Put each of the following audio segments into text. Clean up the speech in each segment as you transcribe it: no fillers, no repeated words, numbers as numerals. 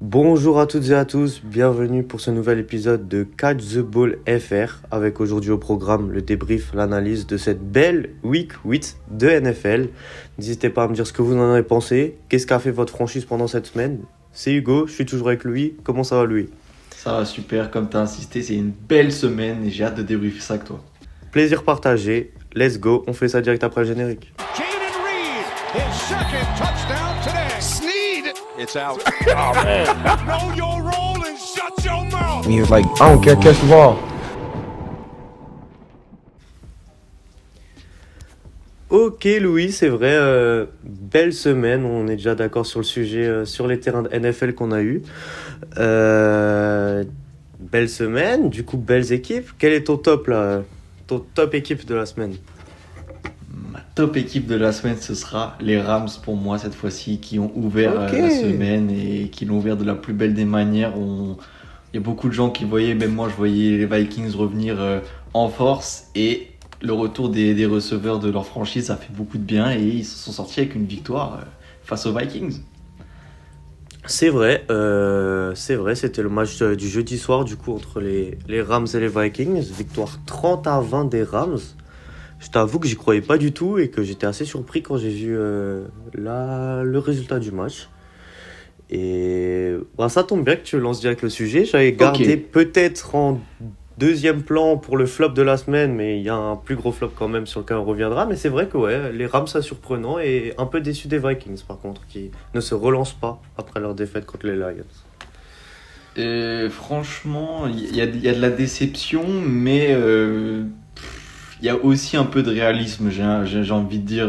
Bonjour à toutes et à tous, bienvenue pour ce nouvel épisode de Catch the Ball FR, avec aujourd'hui au programme le débrief, l'analyse de cette belle Week 8 de NFL. N'hésitez pas à me dire ce que vous en avez pensé, qu'est-ce qu'a fait votre franchise pendant cette semaine. C'est Hugo, je suis toujours avec Louis, comment ça va Louis? Ça va super, comme t'as insisté, c'est une belle semaine et j'ai hâte de débriefer ça avec toi. Plaisir partagé, let's go, on fait ça direct après le générique. Jaden Reed, his second touchdown today. Sneed, it's out. Oh man. Know your role and shut your mouth. He was like, I don't care, catch the ball. Ok Louis, c'est vrai, belle semaine, on est déjà d'accord sur le sujet, sur les terrains de NFL qu'on a eu. Belle semaine, du coup belles équipes. Quel est ton top là? Ton top équipe de la semaine? Ma top équipe de la semaine, ce sera les Rams pour moi cette fois-ci, qui ont ouvert Ok. la semaine et qui l'ont ouvert de la plus belle des manières. Il y a beaucoup de gens qui voyaient, même moi je voyais les Vikings revenir en force et le retour des receveurs de leur franchise, ça fait beaucoup de bien et ils se sont sortis avec une victoire face aux Vikings. C'est vrai, c'était le match du jeudi soir du coup entre les Rams et les Vikings. Victoire 30-20 des Rams. Je t'avoue que j'y croyais pas du tout et que j'étais assez surpris quand j'ai vu le résultat du match. Et bah, ça tombe bien que tu lances direct le sujet. J'avais gardé peut-être en deuxième plan pour le flop de la semaine, mais il y a un plus gros flop quand même sur lequel on reviendra. Mais c'est vrai que ouais, les Rams, ça surprenant et un peu déçu des Vikings par contre, qui ne se relancent pas après leur défaite contre les Lions. Franchement, il y a de la déception, mais il y a aussi un peu de réalisme, j'ai envie de dire.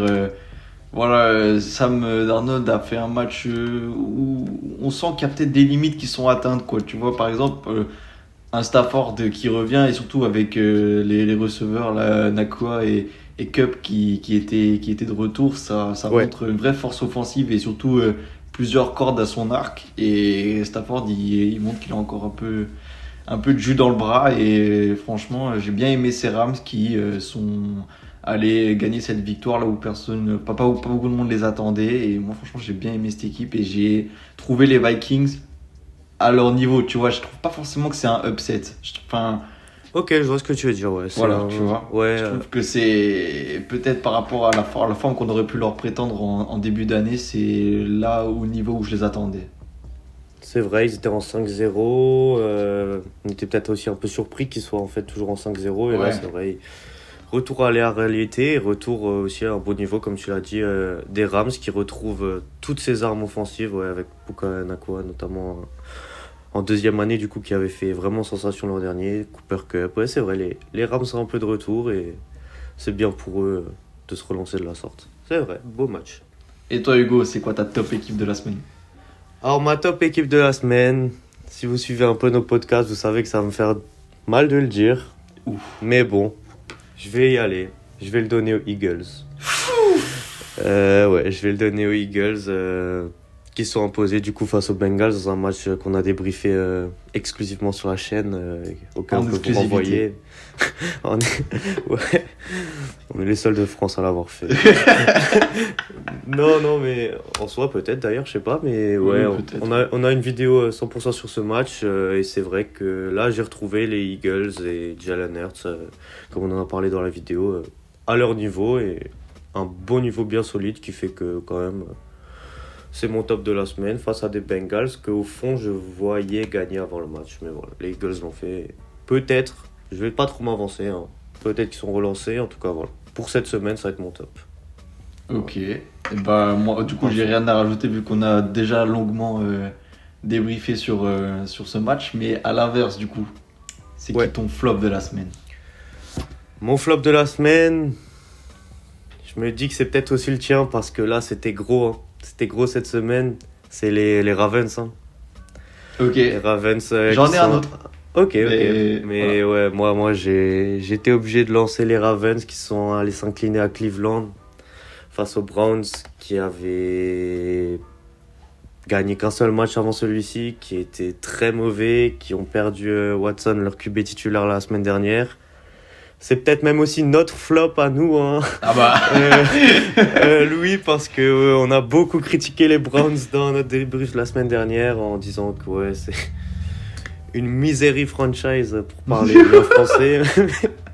Voilà, Sam Darnold a fait un match où on sent qu'il y a peut-être des limites qui sont atteintes, quoi. Tu vois, par exemple, un Stafford qui revient, et surtout avec les receveurs, là, Nakua et Cup qui étaient de retour, ça Ouais. montre une vraie force offensive et surtout plusieurs cordes à son arc. Et Stafford, il montre qu'il a encore un peu de jus dans le bras. Et franchement, j'ai bien aimé ces Rams qui sont allés gagner cette victoire là où pas beaucoup de monde les attendait. Et moi, franchement, j'ai bien aimé cette équipe et j'ai trouvé les Vikings à leur niveau. Tu vois, je trouve pas forcément que c'est un upset. Enfin, Ok, je vois ce que tu veux dire, ouais. voilà, tu vois. Ouais, Je trouve que c'est peut-être par rapport à la forme qu'on aurait pu leur prétendre en début d'année, c'est là au niveau où je les attendais. c'est vrai, ils étaient en 5-0. On était peut-être aussi un peu surpris qu'ils soient en fait toujours en 5-0. Et là, Ouais. c'est vrai, retour à la réalité, retour aussi à un bon niveau, comme tu l'as dit, des Rams qui retrouvent toutes ses armes offensives, ouais, avec Puka Nakua notamment en deuxième année, du coup, qui avait fait vraiment sensation l'an dernier. Cooper Kupp, ouais, c'est vrai, les Rams sont un peu de retour et c'est bien pour eux de se relancer de la sorte. C'est vrai, beau match. Et toi, Hugo, c'est quoi ta top équipe de la semaine? Alors, ma top équipe de la semaine, si vous suivez un peu nos podcasts, vous savez que ça va me faire mal de le dire. Ouf. Mais bon, je vais y aller. Je vais le donner aux Eagles. Ouais, je vais le donner aux Eagles qui sont imposés du coup face aux Bengals dans un match qu'on a débriefé exclusivement sur la chaîne, auquel En on peut vous exclusivité. renvoyer. Ouais, on est les seuls de France à l'avoir fait. Non, mais en soi peut-être d'ailleurs, je sais pas, mais ouais, Oui, peut-être. on a une vidéo 100% sur ce match et c'est vrai que là j'ai retrouvé les Eagles et Jalen Hurts, comme on en a parlé dans la vidéo, à leur niveau et un bon niveau bien solide qui fait que quand même c'est mon top de la semaine face à des Bengals que au fond je voyais gagner avant le match. Mais voilà, les Eagles l'ont fait. Peut-être, je vais pas trop m'avancer, hein. Peut-être qu'ils sont relancés, en tout cas voilà. Pour cette semaine, ça va être mon top. Ok. Et bah, moi, du coup, j'ai rien à rajouter vu qu'on a déjà longuement débriefé sur ce match. Mais à l'inverse, du coup, c'est Ouais. qui ton flop de la semaine? Mon flop de la semaine, je me dis que c'est peut-être aussi le tien parce que là c'était gros, hein. C'était gros cette semaine. C'est les Ravens, hein. Ok. Les Ravens. J'en Qui ai un sont- autre. Ok. Mais Mais ouais, moi j'étais obligé de lancer les Ravens qui sont allés s'incliner à Cleveland face aux Browns qui avaient gagné qu'un seul match avant celui-ci, qui étaient très mauvais, qui ont perdu Watson, leur QB titulaire la semaine dernière. C'est peut-être même aussi notre flop à nous, hein. Ah bah. Louis, parce que on a beaucoup critiqué les Browns dans notre débrief la semaine dernière en disant que ouais, c'est une misery franchise pour parler bien français.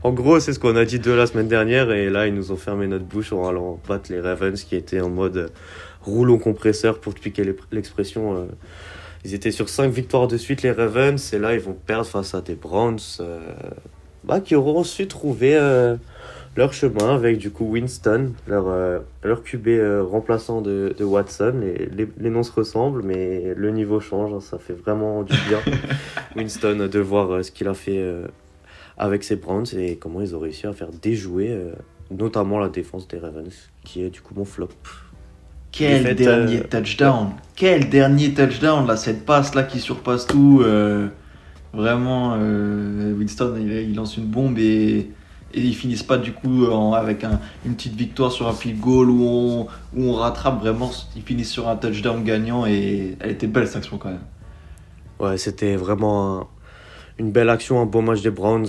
En gros, c'est ce qu'on a dit d'eux la semaine dernière et là, ils nous ont fermé notre bouche en allant battre les Ravens qui étaient en mode rouleau compresseur pour te piquer l'expression. Ils étaient sur 5 victoires de suite, les Ravens, et là, ils vont perdre face à des Browns qui auront su trouver leur chemin avec du coup Winston, leur QB remplaçant de Watson. Les noms se ressemblent, mais le niveau change, hein, ça fait vraiment du bien. Winston, de voir ce qu'il a fait avec ses Browns et comment ils ont réussi à faire déjouer notamment la défense des Ravens, qui est du coup mon flop. Quel dernier touchdown! Quel dernier touchdown là, cette passe là qui surpasse tout. Vraiment, Winston il lance une bombe et ils finissent pas du coup avec une petite victoire sur un field goal où on rattrape vraiment. Ils finissent sur un touchdown gagnant et elle était belle cette action quand même. Ouais, c'était vraiment une belle action, un beau match des Browns.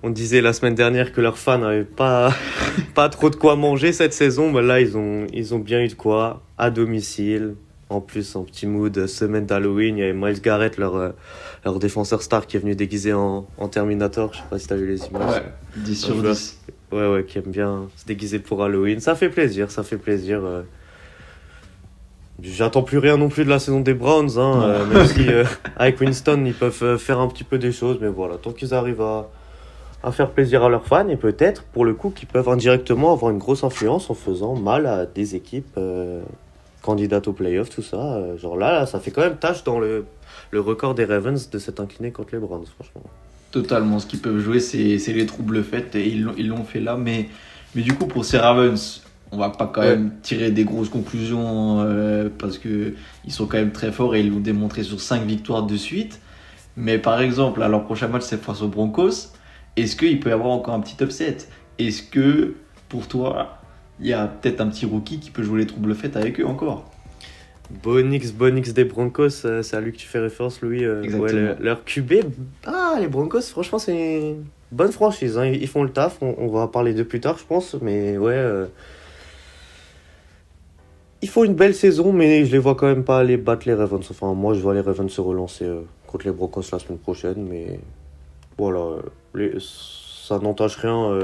On disait la semaine dernière que leurs fans n'avaient pas trop de quoi manger cette saison, mais là ils ont bien eu de quoi, à domicile. En plus, en petit mood, semaine d'Halloween, il y avait Myles Garrett, leur défenseur star qui est venu déguisé en Terminator. Je sais pas si t'as vu les images. Ouais, 10 sur 10. Ouais, qui aime bien se déguiser pour Halloween. Ça fait plaisir. J'attends plus rien non plus de la saison des Browns, hein, même si avec Winston, ils peuvent faire un petit peu des choses. Mais voilà, tant qu'ils arrivent à faire plaisir à leurs fans, et peut-être, pour le coup, qu'ils peuvent indirectement avoir une grosse influence en faisant mal à des équipes candidates aux playoffs, tout ça. Genre là, ça fait quand même tâche dans le record des Ravens de s'être incliné contre les Browns, franchement. Totalement, ce qu'ils peuvent jouer, c'est les troubles faits et ils l'ont fait là. Mais du coup, pour ces Ravens, on va pas quand même tirer des grosses conclusions parce qu'ils sont quand même très forts et ils l'ont démontré sur 5 victoires de suite. Mais par exemple, leur prochain match, c'est face aux Broncos. Est-ce qu'il peut y avoir encore un petit upset? Est-ce que, pour toi, il y a peut-être un petit rookie qui peut jouer les troubles faits avec eux encore? Bonix des Broncos, c'est à lui que tu fais référence, Louis. Exactement. Leur QB, les Broncos, franchement, c'est une bonne franchise. Hein. Ils font le taf, on va parler d'eux plus tard, je pense. Mais il faut une belle saison, mais je les vois quand même pas aller battre les Ravens. Enfin, moi, je vois les Ravens se relancer contre les Broncos la semaine prochaine. Mais voilà, ça n'entache rien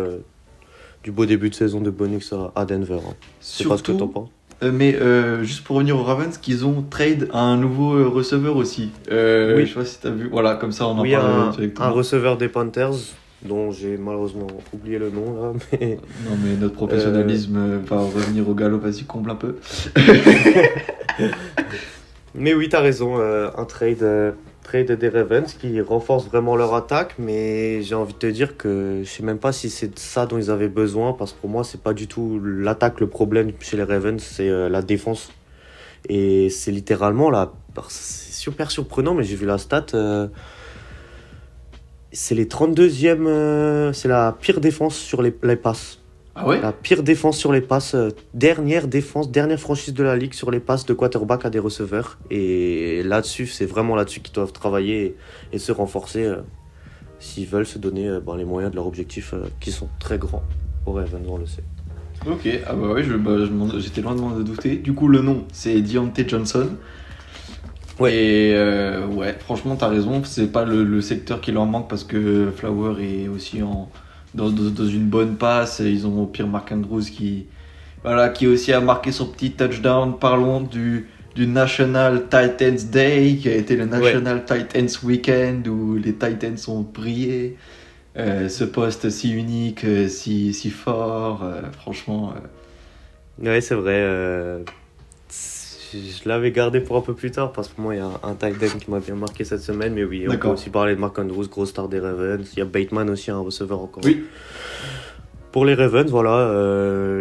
du beau début de saison de Bonix à Denver. Hein. C'est pas ce que t'en penses. Mais juste pour revenir aux Ravens, qu'ils ont trade un nouveau receveur aussi. Oui. Je sais pas si t'as vu. Voilà, comme ça on en parle directement. Un receveur des Panthers, dont j'ai malheureusement oublié le nom là. Mais... Non, mais notre professionnalisme va revenir au galop, vas-y, comble un peu. Mais oui, t'as raison, un trade des Ravens qui renforce vraiment leur attaque, mais j'ai envie de te dire que je sais même pas si c'est ça dont ils avaient besoin, parce que pour moi, c'est pas du tout l'attaque le problème chez les Ravens, c'est la défense. Et c'est littéralement là, c'est super surprenant, mais j'ai vu la stat. C'est les 32e, c'est la pire défense sur les passes. Ah ouais? La pire défense sur les passes, dernière franchise de la ligue sur les passes de quarterback à des receveurs. Et là-dessus, c'est vraiment là-dessus qu'ils doivent travailler et se renforcer s'ils veulent se donner les moyens de leurs objectifs qui sont très grands aux Ravens, on le sait. Ok, ah bah ouais, j'étais loin de douter. Du coup, le nom, c'est Deontay Johnson. Ouais. Et franchement, t'as raison, c'est pas le secteur qui leur manque parce que Flower est aussi dans une bonne passe. Ils ont au pire Mark Andrews qui aussi a marqué son petit touchdown. Parlons du National Titans Day qui a été le National Titans Weekend où les Titans ont brillé. Ce poste si unique, si fort, franchement. Ouais, c'est vrai. Je l'avais gardé pour un peu plus tard parce que moi, il y a un tight end qui m'a bien marqué cette semaine. Mais oui, on peut aussi parler de Mark Andrews, grosse star des Ravens. Il y a Bateman aussi, un receveur encore. Oui. Pour les Ravens, voilà,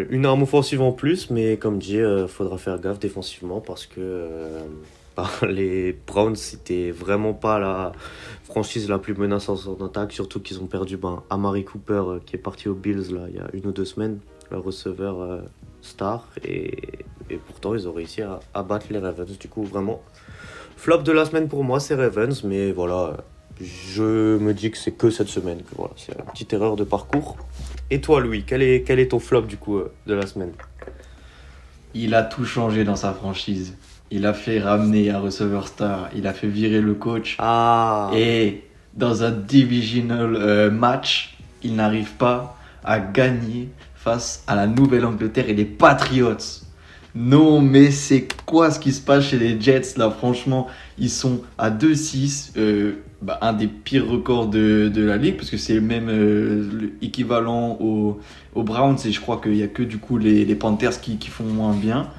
une arme offensive en plus, mais comme dit, faudra faire gaffe défensivement parce que les Browns, c'était vraiment pas la franchise la plus menaçante en attaque, surtout qu'ils ont perdu Amari Cooper qui est parti aux Bills là, il y a 1 ou 2 semaines, le receveur star, et pourtant ils ont réussi à battre les Ravens. Du coup, vraiment, flop de la semaine pour moi, c'est Ravens, mais voilà, je me dis que c'est que cette semaine. Que voilà, c'est une petite erreur de parcours. Et toi, Louis, quel est ton flop du coup de la semaine? Il a tout changé dans sa franchise. Il a fait ramener un receveur star. Il a fait virer le coach. Ah, Et dans un divisional match, il n'arrive pas à gagner face à la Nouvelle-Angleterre et les Patriots. Non, mais c'est quoi ce qui se passe chez les Jets là? Franchement, ils sont à 2-6, un des pires records de la ligue, parce que c'est même équivalent aux Browns, et je crois qu'il n'y a que du coup les Panthers qui font moins bien.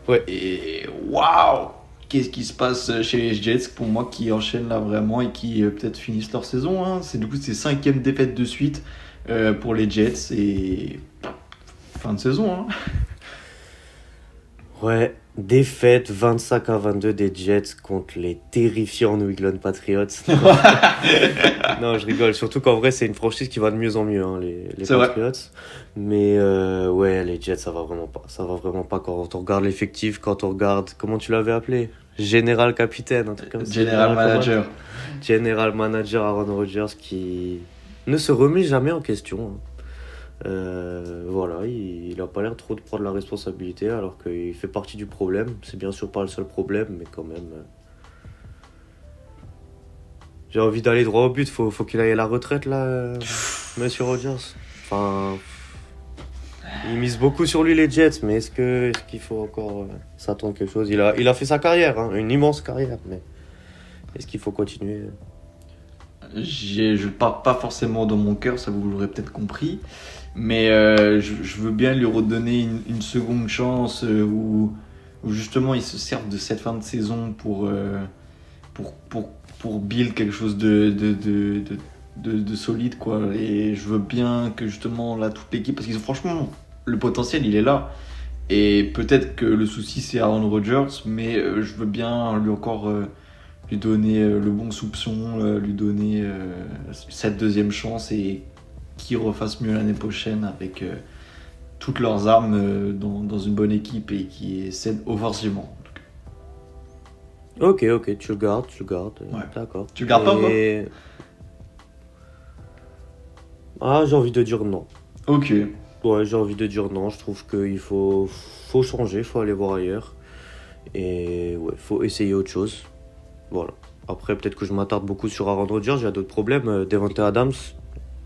ouais. Et waouh! Qu'est-ce qui se passe chez les Jets pour moi qui enchaînent là vraiment et qui peut-être finissent leur saison, hein. C'est 5e défaite de suite pour les Jets et fin de saison, hein. Ouais, défaite 25-22 des Jets contre les terrifiants New England Patriots. Non, je rigole. Surtout qu'en vrai, c'est une franchise qui va de mieux en mieux, hein, les C'est vrai. Patriots. Mais ouais, les Jets, ça va vraiment pas. Ça va vraiment pas quand on regarde l'effectif, quand on regarde... Comment tu l'avais appelé? Général capitaine, un truc comme ça. General manager. General manager Aaron Rodgers qui ne se remet jamais en question, hein. Voilà, il a pas l'air trop de prendre la responsabilité alors qu'il fait partie du problème. C'est bien sûr pas le seul problème, mais quand même. J'ai envie d'aller droit au but. Faut qu'il aille à la retraite là, Monsieur Rodgers. Enfin, il mise beaucoup sur lui les Jets, mais est-ce qu'il faut encore s'attendre quelque chose? Il a fait sa carrière, hein, une immense carrière, mais est-ce qu'il faut continuer? Je pars pas forcément dans mon cœur, ça vous l'aurez peut-être compris, mais je veux bien lui redonner une seconde chance où justement il se serve de cette fin de saison pour build quelque chose de solide, quoi. Et je veux bien que justement là toute l'équipe, parce qu'ils ont franchement le potentiel, il est là. Et peut-être que le souci c'est Aaron Rodgers, mais je veux bien lui donner le bon soupçon, lui donner cette deuxième chance et qu'ils refassent mieux l'année prochaine avec toutes leurs armes dans une bonne équipe et qui est saine offensivement. Ok, tu le gardes, Ouais. d'accord. Tu le gardes pas, moi Ah, j'ai envie de dire non. Ok. Ouais, j'ai envie de dire non. Je trouve qu'il faut changer, il faut aller voir ailleurs. Et ouais, faut essayer autre chose. Voilà. Après, peut-être que je m'attarde beaucoup sur Aaron Rodgers, il y a d'autres problèmes. Devontae Adams,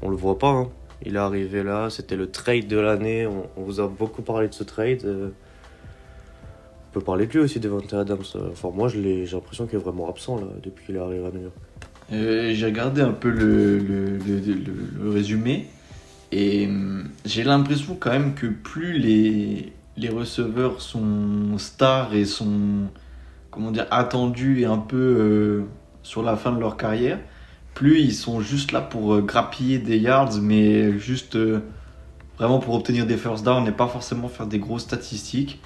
on le voit pas, hein. Il est arrivé là, c'était le trade de l'année. On vous a beaucoup parlé de ce trade. On peut parler de lui aussi, Devontae Adams. Enfin, moi, j'ai l'impression qu'il est vraiment absent là, depuis qu'il est arrivé à New York. J'ai regardé un peu le résumé et j'ai l'impression quand même que plus les receveurs sont stars et sont, comment dire, attendus et un peu sur la fin de leur carrière, plus ils sont juste là pour grappiller des yards, mais juste vraiment pour obtenir des first downs et pas forcément faire des grosses statistiques.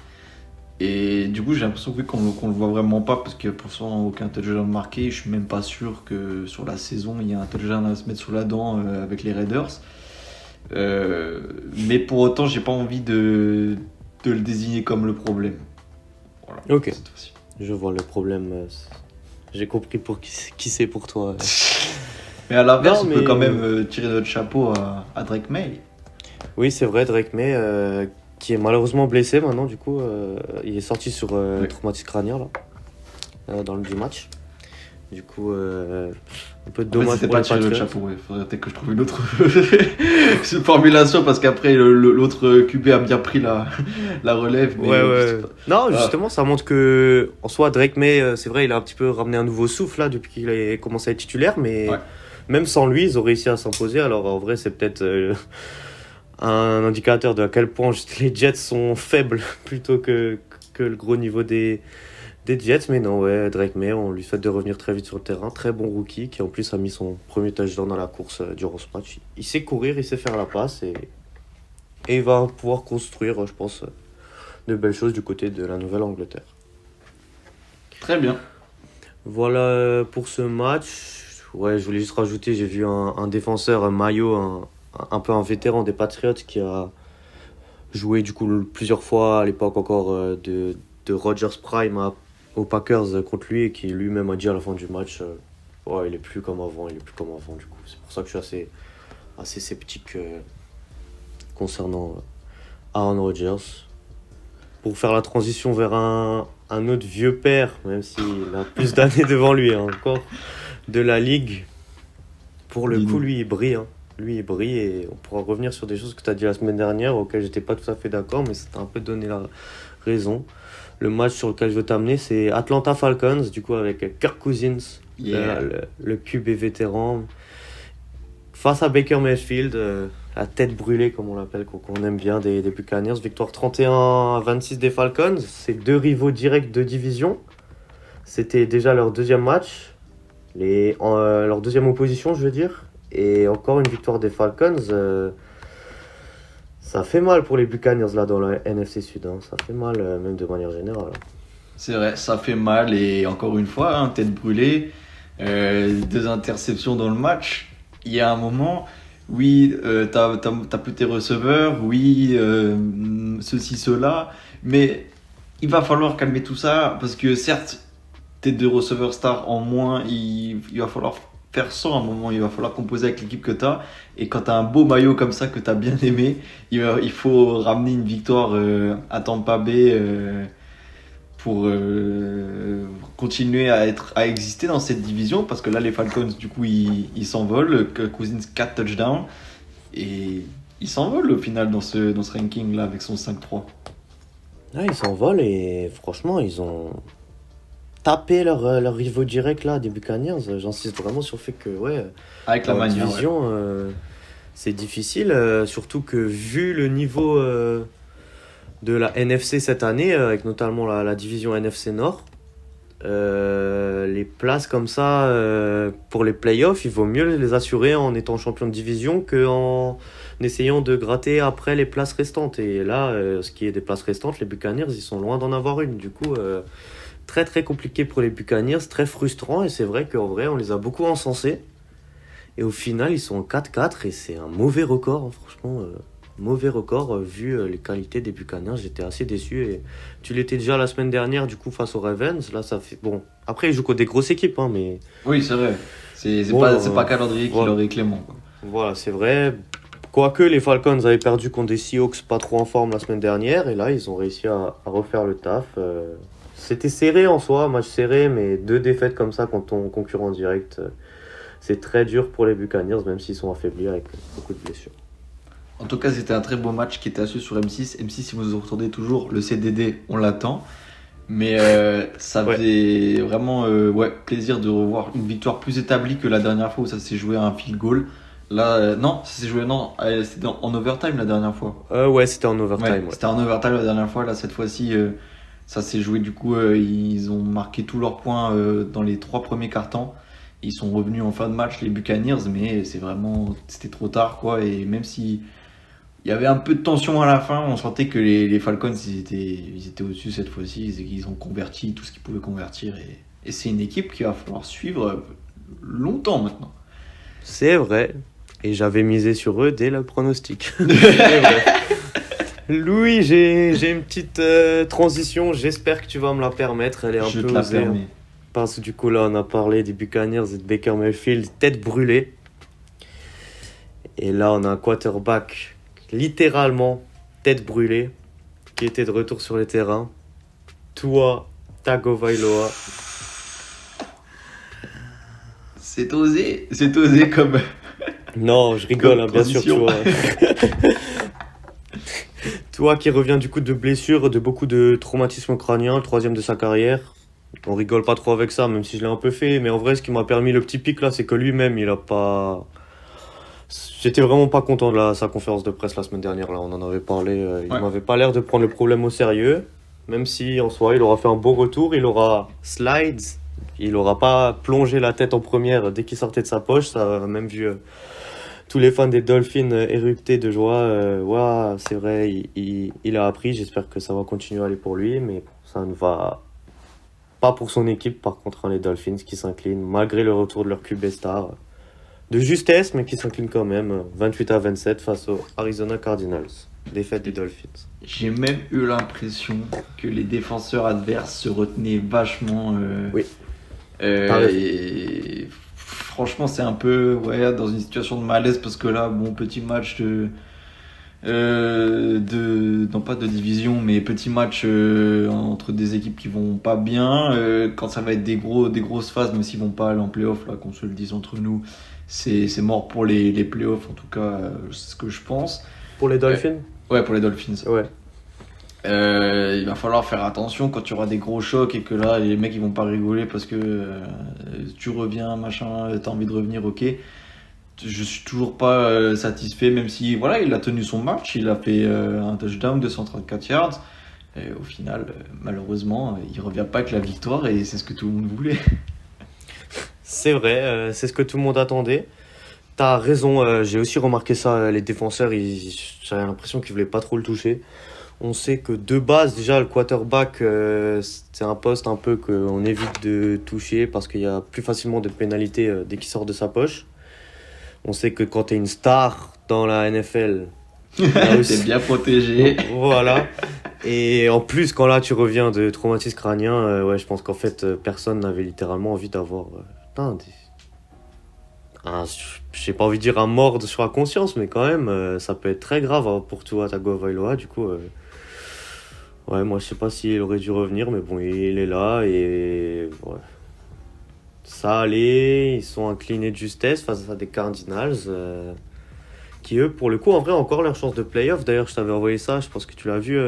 Et du coup, j'ai l'impression que qu'on le voit vraiment pas, parce qu'il n'y a pour l'instant aucun touchdown marqué. Je suis même pas sûr que sur la saison il y a un touchdown à se mettre sous la dent avec les Raiders. Mais pour autant, j'ai pas envie de le désigner comme le problème. Voilà. Ok. Cette fois-ci. Je vois le problème. J'ai compris pour qui c'est pour toi. Mais à l'inverse, Non, on peut mais- quand même tirer notre chapeau à Drake May. Oui, c'est vrai, Drake May, qui est malheureusement blessé maintenant, du coup. Il est sorti sur Oui. traumatisme crânien, là, dans le du match. Du coup, un peu de En fait, dommage c'était pour pas les tirer notre Patriots. chapeau. Il faudrait peut-être que je trouve une autre formulation, parce qu'après l'autre QB a bien pris la relève. Mais Ouais, je sais ouais. pas. Non, Ah. justement, ça montre que, en soi, Drake May, c'est vrai, il a un petit peu ramené un nouveau souffle là depuis qu'il a commencé à être titulaire, mais Ouais. même sans lui, ils ont réussi à s'imposer. Alors en vrai, c'est peut-être un indicateur de à quel point juste les Jets sont faibles plutôt que le gros niveau des Jets. Mais non, ouais, Drake May, on lui souhaite de revenir très vite sur le terrain. Très bon rookie qui en plus a mis son premier touchdown dans la course durant ce match. Il sait courir, il sait faire la passe et il va pouvoir construire, je pense, de belles choses du côté de la Nouvelle-Angleterre. Très bien. Voilà pour ce match. Ouais, je voulais juste rajouter, j'ai vu un défenseur, un Mayo, un peu un vétéran des Patriots qui a joué du coup plusieurs fois à l'époque encore de Rodgers Prime aux Packers contre lui et qui lui-même a dit à la fin du match Ouais, il est plus comme avant, du coup. C'est pour ça que je suis assez sceptique concernant Aaron Rodgers. Pour faire la transition vers un autre vieux père, même s'il a plus d'années devant lui encore, de la Ligue. Pour le coup, lui, il brille. Lui, il brille et on pourra revenir sur des choses que tu as dit la semaine dernière auxquelles j'étais pas tout à fait d'accord, mais ça t'a un peu donné la raison. Le match sur lequel je veux t'amener, c'est Atlanta Falcons, du coup, avec Kirk Cousins, le QB vétéran, face à Baker Mayfield, la tête brûlée, comme on l'appelle, qu'on aime bien, des Buccaneers. Victoire 31-26 des Falcons. C'est deux rivaux directs de division. C'était déjà leur deuxième match, leur deuxième opposition, je veux dire. Et encore une victoire des Falcons. Ça fait mal pour les Buccaneers là dans la NFC Sud. Ça fait mal, même de manière générale. C'est vrai, ça fait mal et encore une fois, tête brûlée, 2 interceptions dans le match. Il y a un moment, oui, t'as plus tes receveurs, oui, ceci, cela, mais il va falloir calmer tout ça parce que certes, tes 2 receveurs stars en moins, il va falloir faire sans à un moment, il va falloir composer avec l'équipe que t'as. Et quand t'as un beau maillot comme ça que t'as bien aimé, il faut ramener une victoire à Tampa Bay pour continuer à exister dans cette division, parce que là les Falcons du coup ils s'envolent, Cousins 4 touchdowns et ils s'envolent au final dans ce ranking là avec son 5-3. Ah, ils s'envolent et franchement ils ont tapé leur rivaux direct là des Buccaneers. J'insiste vraiment sur le fait que Avec la manière, division c'est difficile, surtout que vu le niveau de la NFC cette année, avec notamment la division NFC Nord, les places comme ça pour les playoffs, il vaut mieux les assurer en étant champion de division qu'en essayant de gratter après les places restantes. Et là, ce qui est des places restantes, les Buccaneers, ils sont loin d'en avoir une. Du coup, très très compliqué pour les Buccaneers, très frustrant. Et c'est vrai qu'en vrai, on les a beaucoup encensés. Et au final, ils sont en 4-4 et c'est un mauvais record, franchement. Mauvais record, vu les qualités des Buccaneers. J'étais assez déçu. Et tu l'étais déjà la semaine dernière, du coup, face aux Ravens. Là, ça fait... Bon, après, ils jouent contre des grosses équipes, mais... Oui, c'est vrai. C'est pas calendrier qui leur est clément, quoi. Voilà, c'est vrai. Quoique, les Falcons avaient perdu contre des Seahawks pas trop en forme la semaine dernière. Et là, ils ont réussi à refaire le taf. C'était serré en soi, match serré, mais 2 défaites comme ça contre ton concurrent direct... c'est très dur pour les Buccaneers, même s'ils sont affaiblis avec beaucoup de blessures. En tout cas, c'était un très beau match qui était assis sur M6. M6, si vous entendez toujours, le CDD, on l'attend. Mais ça faisait vraiment plaisir de revoir une victoire plus établie que la dernière fois où ça s'est joué à un field goal. Là, non, ça s'est joué c'était en overtime la dernière fois. C'était en overtime. C'était en overtime la dernière fois. Là, cette fois-ci, ça s'est joué. Du coup, ils ont marqué tous leurs points dans les 3 premiers quart-temps. Ils sont revenus en fin de match, les Buccaneers, mais c'était trop tard, quoi. Et même si il y avait un peu de tension à la fin, on sentait que les Falcons, ils étaient au-dessus cette fois-ci. Ils ont converti tout ce qu'ils pouvaient convertir. Et c'est une équipe qu'il va falloir suivre longtemps maintenant. C'est vrai. Et j'avais misé sur eux dès le pronostic. C'est vrai. Louis, j'ai une petite transition. J'espère que tu vas me la permettre. Elle est un peu osée. Parce que du coup, là, on a parlé des Buccaneers et de Baker Mayfield, tête brûlée. Et là, on a un quarterback, littéralement, tête brûlée, qui était de retour sur les terrains. Tua Tagovailoa. C'est osé comme... Non, je rigole, bien sûr, Tua. Tua qui revient du coup de blessures, de beaucoup de traumatismes crâniens, le 3e de sa carrière. On rigole pas trop avec ça, même si je l'ai un peu fait. Mais en vrai, ce qui m'a permis le petit pic là, c'est que lui-même, il a pas... J'étais vraiment pas content de sa conférence de presse la semaine dernière. Là, on en avait parlé. Il m'avait pas l'air de prendre le problème au sérieux. Même si, en soi, il aura fait un beau retour. Il aura slides. Il aura pas plongé la tête en première dès qu'il sortait de sa poche. Ça a même vu tous les fans des Dolphins érupter de joie. C'est vrai, il a appris. J'espère que ça va continuer à aller pour lui. Mais ça ne va... pas pour son équipe, par contre, les Dolphins qui s'inclinent, malgré le retour de leur QB star. De justesse, mais qui s'inclinent quand même, 28-27 face aux Arizona Cardinals. Défaite des Dolphins. J'ai même eu l'impression que les défenseurs adverses se retenaient vachement. Oui. Et franchement, c'est un peu dans une situation de malaise parce que là, bon, petit match non pas de division, mais petit match entre des équipes qui vont pas bien. Quand ça va être des grosses phases, même s'ils vont pas aller en playoff, là, qu'on se le dise entre nous, c'est mort pour les playoffs, en tout cas, c'est ce que je pense. Pour les Dolphins Ouais, pour les Dolphins. Ouais. Il va falloir faire attention quand tu auras des gros chocs et que là les mecs ils vont pas rigoler parce que tu reviens machin, t'as envie de revenir, ok. Je suis toujours pas satisfait, même si voilà, il a tenu son match, il a fait un touchdown, 234 yards. Et au final, malheureusement, il revient pas avec la victoire et c'est ce que tout le monde voulait. C'est vrai, c'est ce que tout le monde attendait. T'as raison, j'ai aussi remarqué ça, les défenseurs, j'avais l'impression qu'ils voulaient pas trop le toucher. On sait que de base, déjà, le quarterback, c'est un poste un peu qu'on évite de toucher parce qu'il y a plus facilement de pénalités dès qu'il sort de sa poche. On sait que quand tu es une star dans la NFL, T'es bien protégé. Voilà. Et en plus, quand là tu reviens de traumatisme crânien, je pense qu'en fait, personne n'avait littéralement envie d'avoir. J'ai pas envie de dire un mort sur la conscience, mais quand même, ça peut être très grave pour toi, Tagovailoa. Du coup, moi je sais pas s'il aurait dû revenir, mais bon, il est là et. Ouais. Ça allait, ils sont inclinés de justesse face à des Cardinals qui, eux, pour le coup, en vrai, ont encore leur chance de playoff. D'ailleurs, je t'avais envoyé ça, je pense que tu l'as vu.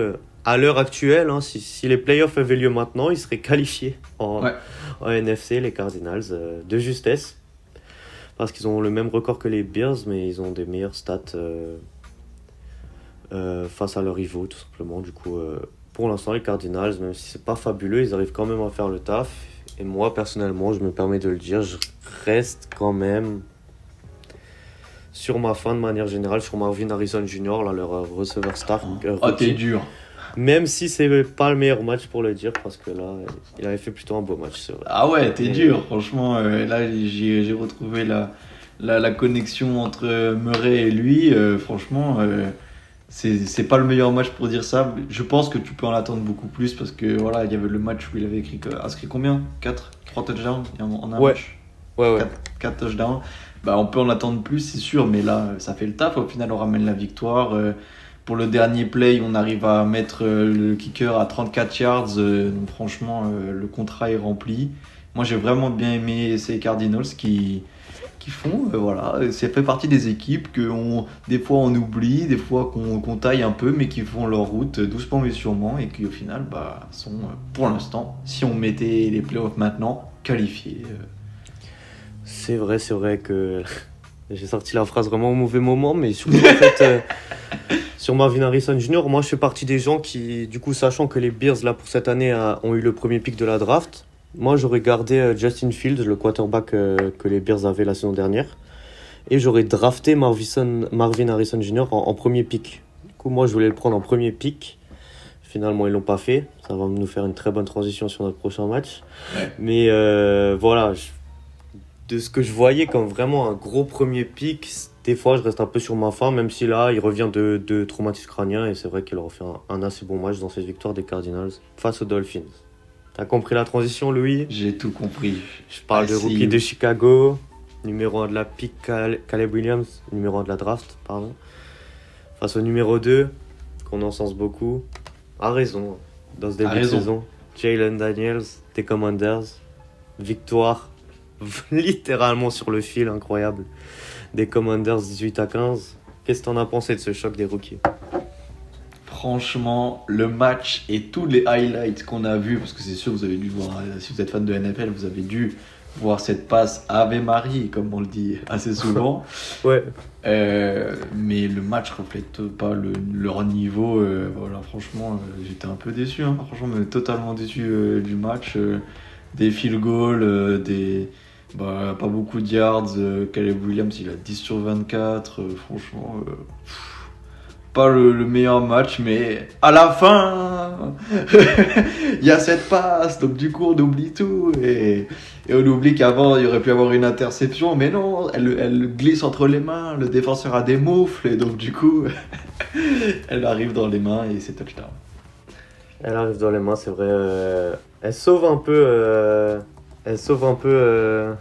À l'heure actuelle, si les playoffs avaient lieu maintenant, ils seraient qualifiés en NFC, les Cardinals, de justesse. Parce qu'ils ont le même record que les Bears, mais ils ont des meilleures stats face à leurs rivaux, tout simplement. Du coup, pour l'instant, les Cardinals, même si c'est pas fabuleux, ils arrivent quand même à faire le taf. Et moi, personnellement, je me permets de le dire, je reste quand même sur ma fin de manière générale, sur Marvin Harrison Jr., là, leur receveur star. T'es dur. Même si c'est pas le meilleur match pour le dire, parce que là, il avait fait plutôt un beau match, c'est vrai. Ah ouais, t'es dur, franchement. Là, j'ai retrouvé la connexion entre Murray et lui. Franchement, c'est pas le meilleur match pour dire ça. Je pense que tu peux en attendre beaucoup plus parce que voilà, il y avait le match où il avait inscrit combien 3 touchdowns en un match. Ouais. 4 touchdowns. Bah, on peut en attendre plus, c'est sûr, mais là, ça fait le taf. Au final, on ramène la victoire. Pour le dernier play, on arrive à mettre le kicker à 34 yards. Donc franchement, le contrat est rempli. Moi, j'ai vraiment bien aimé ces Cardinals qui font, ça fait partie des équipes que des fois on oublie, des fois qu'on taille un peu, mais qui font leur route doucement mais sûrement et qui au final sont pour l'instant, si on mettait les playoffs maintenant, qualifiés. C'est vrai que j'ai sorti la phrase vraiment au mauvais moment, mais surtout en fait, sur Marvin Harrison Jr., moi je fais partie des gens qui, du coup, sachant que les Bears là pour cette année ont eu le premier pick de la draft, moi j'aurais gardé Justin Fields, le quarterback que les Bears avaient la saison dernière, et j'aurais drafté Marvin Harrison Jr. en premier pick. Du coup, moi je voulais le prendre en premier pick. Finalement, ils l'ont pas fait. Ça va nous faire une très bonne transition sur notre prochain match. Ouais. Mais voilà, de ce que je voyais comme vraiment un gros premier pick, des fois je reste un peu sur ma faim, même si là il revient de traumatisme crânien et c'est vrai qu'il aura fait un assez bon match dans cette victoire des Cardinals face aux Dolphins. T'as compris la transition, Louis ? J'ai tout compris. Je parle de rookie de Chicago, numéro 1 de la pick Caleb Williams, numéro 1 de la draft, pardon. Face au numéro 2, qu'on encense beaucoup. A raison, dans ce début de saison. Jalen Daniels, des Commanders, victoire littéralement sur le fil, incroyable. Des Commanders 18-15. Qu'est-ce que t'en as pensé de ce choc des rookies ? Franchement, le match et tous les highlights qu'on a vus, parce que c'est sûr, vous avez dû voir, si vous êtes fan de NFL, vous avez dû voir cette passe Ave Marie, comme on le dit assez souvent. Ouais. Mais le match reflète pas leur niveau. Voilà, franchement, j'étais un peu déçu. Franchement, mais totalement déçu du match. Des field goals, pas beaucoup de yards. Caleb Williams, il a 10 sur 24. Franchement, pas le meilleur match, mais à la fin, il y a cette passe. Donc du coup, on oublie tout. Et on oublie qu'avant, il y aurait pu avoir une interception. Mais non, elle glisse entre les mains. Le défenseur a des moufles. Et donc du coup, elle arrive dans les mains et c'est touchdown. Elle arrive dans les mains, c'est vrai. Elle sauve un peu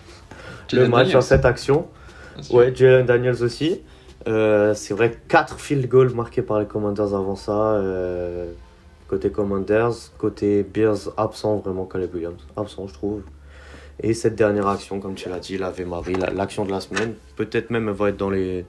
le match Daniels. en 7 actions. Bien sûr. Ouais, Jalen Daniels aussi. C'est vrai, 4 field goals marqués par les Commanders avant ça. Côté Commanders, côté Bears, absent vraiment Caleb Williams. Absent, je trouve. Et cette dernière action, comme tu l'as dit, l'Ave Marie, l'action de la semaine. Peut-être même elle va être dans les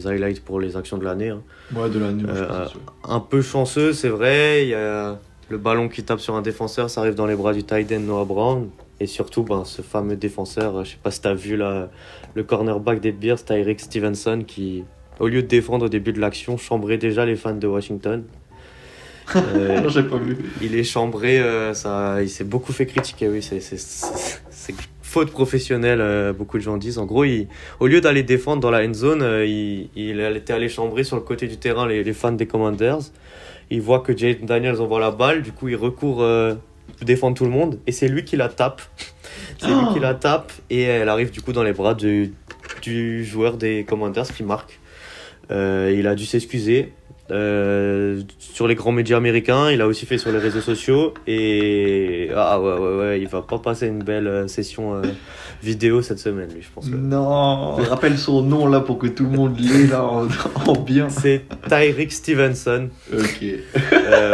highlights pour les actions de l'année. Hein. Ouais, de l'année, je pense. Ouais. Un peu chanceux, c'est vrai. Il y a le ballon qui tape sur un défenseur, ça arrive dans les bras du tight end Noah Brown. Et surtout, ce fameux défenseur, je sais pas si tu as vu le cornerback des Bears, Tyreek Stevenson, qui, au lieu de défendre au début de l'action, chambrait déjà les fans de Washington. Non, j'ai pas vu. Il est chambré, il s'est beaucoup fait critiquer, oui, c'est faute professionnelle, beaucoup de gens disent. En gros, au lieu d'aller défendre dans la end zone, il était allé chambrer sur le côté du terrain les fans des Commanders. Il voit que Jalen Daniels envoie la balle, du coup il recourt défendre tout le monde, et c'est lui qui la tape. Lui qui la tape, et elle arrive du coup dans les bras du joueur des Commanders qui marque. Il a dû s'excuser. Sur les grands médias américains, il a aussi fait sur les réseaux sociaux et il va pas passer une belle session vidéo cette semaine, lui, je pense. Non, rappelle son nom là pour que tout le monde l'ait là en bien. C'est Tyreek Stevenson. Ok.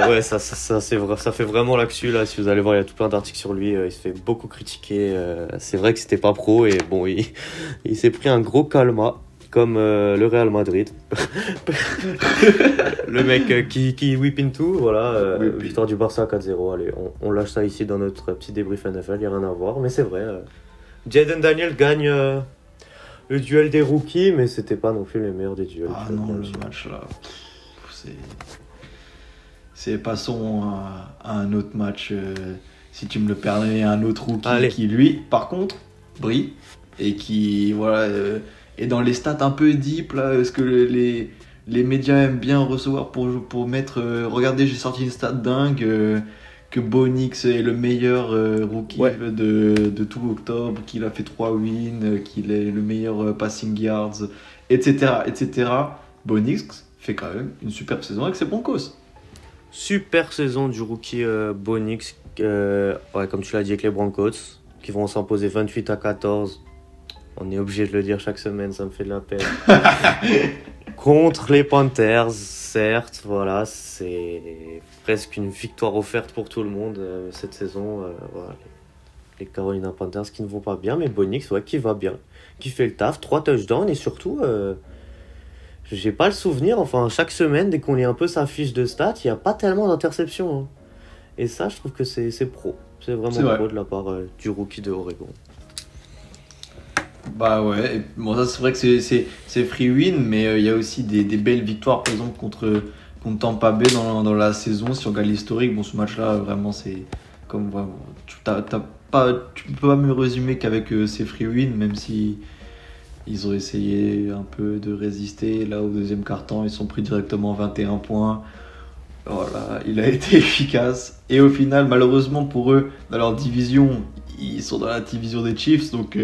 Ouais, ça fait vraiment l'actu là. Si vous allez voir, il y a tout plein d'articles sur lui. Il se fait beaucoup critiquer. C'est vrai que c'était pas pro et bon, il s'est pris un gros calma. Comme le Real Madrid. Le mec qui whip into, voilà. Victoire du Barça 4-0. Allez, on lâche ça ici dans notre petit débrief NFL, il n'y a rien à voir. Mais c'est vrai. Jaden Daniels gagne le duel des rookies, mais c'était pas non plus les meilleurs des duels. Ah non, le match là. C'est passons à un autre match. Si tu me le permets, un autre rookie qui, lui, par contre, brille. Et qui, voilà. Et dans les stats un peu deep, là, ce que les médias aiment bien recevoir pour mettre... regardez, j'ai sorti une stat dingue, que Bo Nix est le meilleur rookie de tout octobre, qu'il a fait 3 wins, qu'il est le meilleur passing yards, etc. Bo Nix fait quand même une superbe saison avec ses Broncos. Super saison du rookie Bo Nix, comme tu l'as dit avec les Broncos, qui vont s'imposer 28-14. On est obligé de le dire chaque semaine, ça me fait de la peine. Contre les Panthers, certes, voilà, c'est presque une victoire offerte pour tout le monde cette saison. Voilà, les Carolina Panthers qui ne vont pas bien, mais Bo Nix, qui va bien, qui fait le taf, 3 touchdowns et surtout, j'ai pas le souvenir, enfin chaque semaine, dès qu'on lit un peu sa fiche de stats, il n'y a pas tellement d'interceptions. Hein. Et ça, je trouve que c'est pro. C'est vraiment pro de la part du rookie de Oregon. Bah ouais, bon ça c'est vrai que c'est free win, mais il y a aussi des belles victoires, par exemple contre Tampa Bay dans la saison. Si on regarde l'historique, bon ce match-là vraiment c'est comme tu peux pas mieux résumer qu'avec ces free win, même si ils ont essayé un peu de résister. Là au deuxième quart-temps, ils sont pris directement 21 points. Voilà, il a été efficace. Et au final, malheureusement pour eux, dans leur division, ils sont dans la division des Chiefs, donc...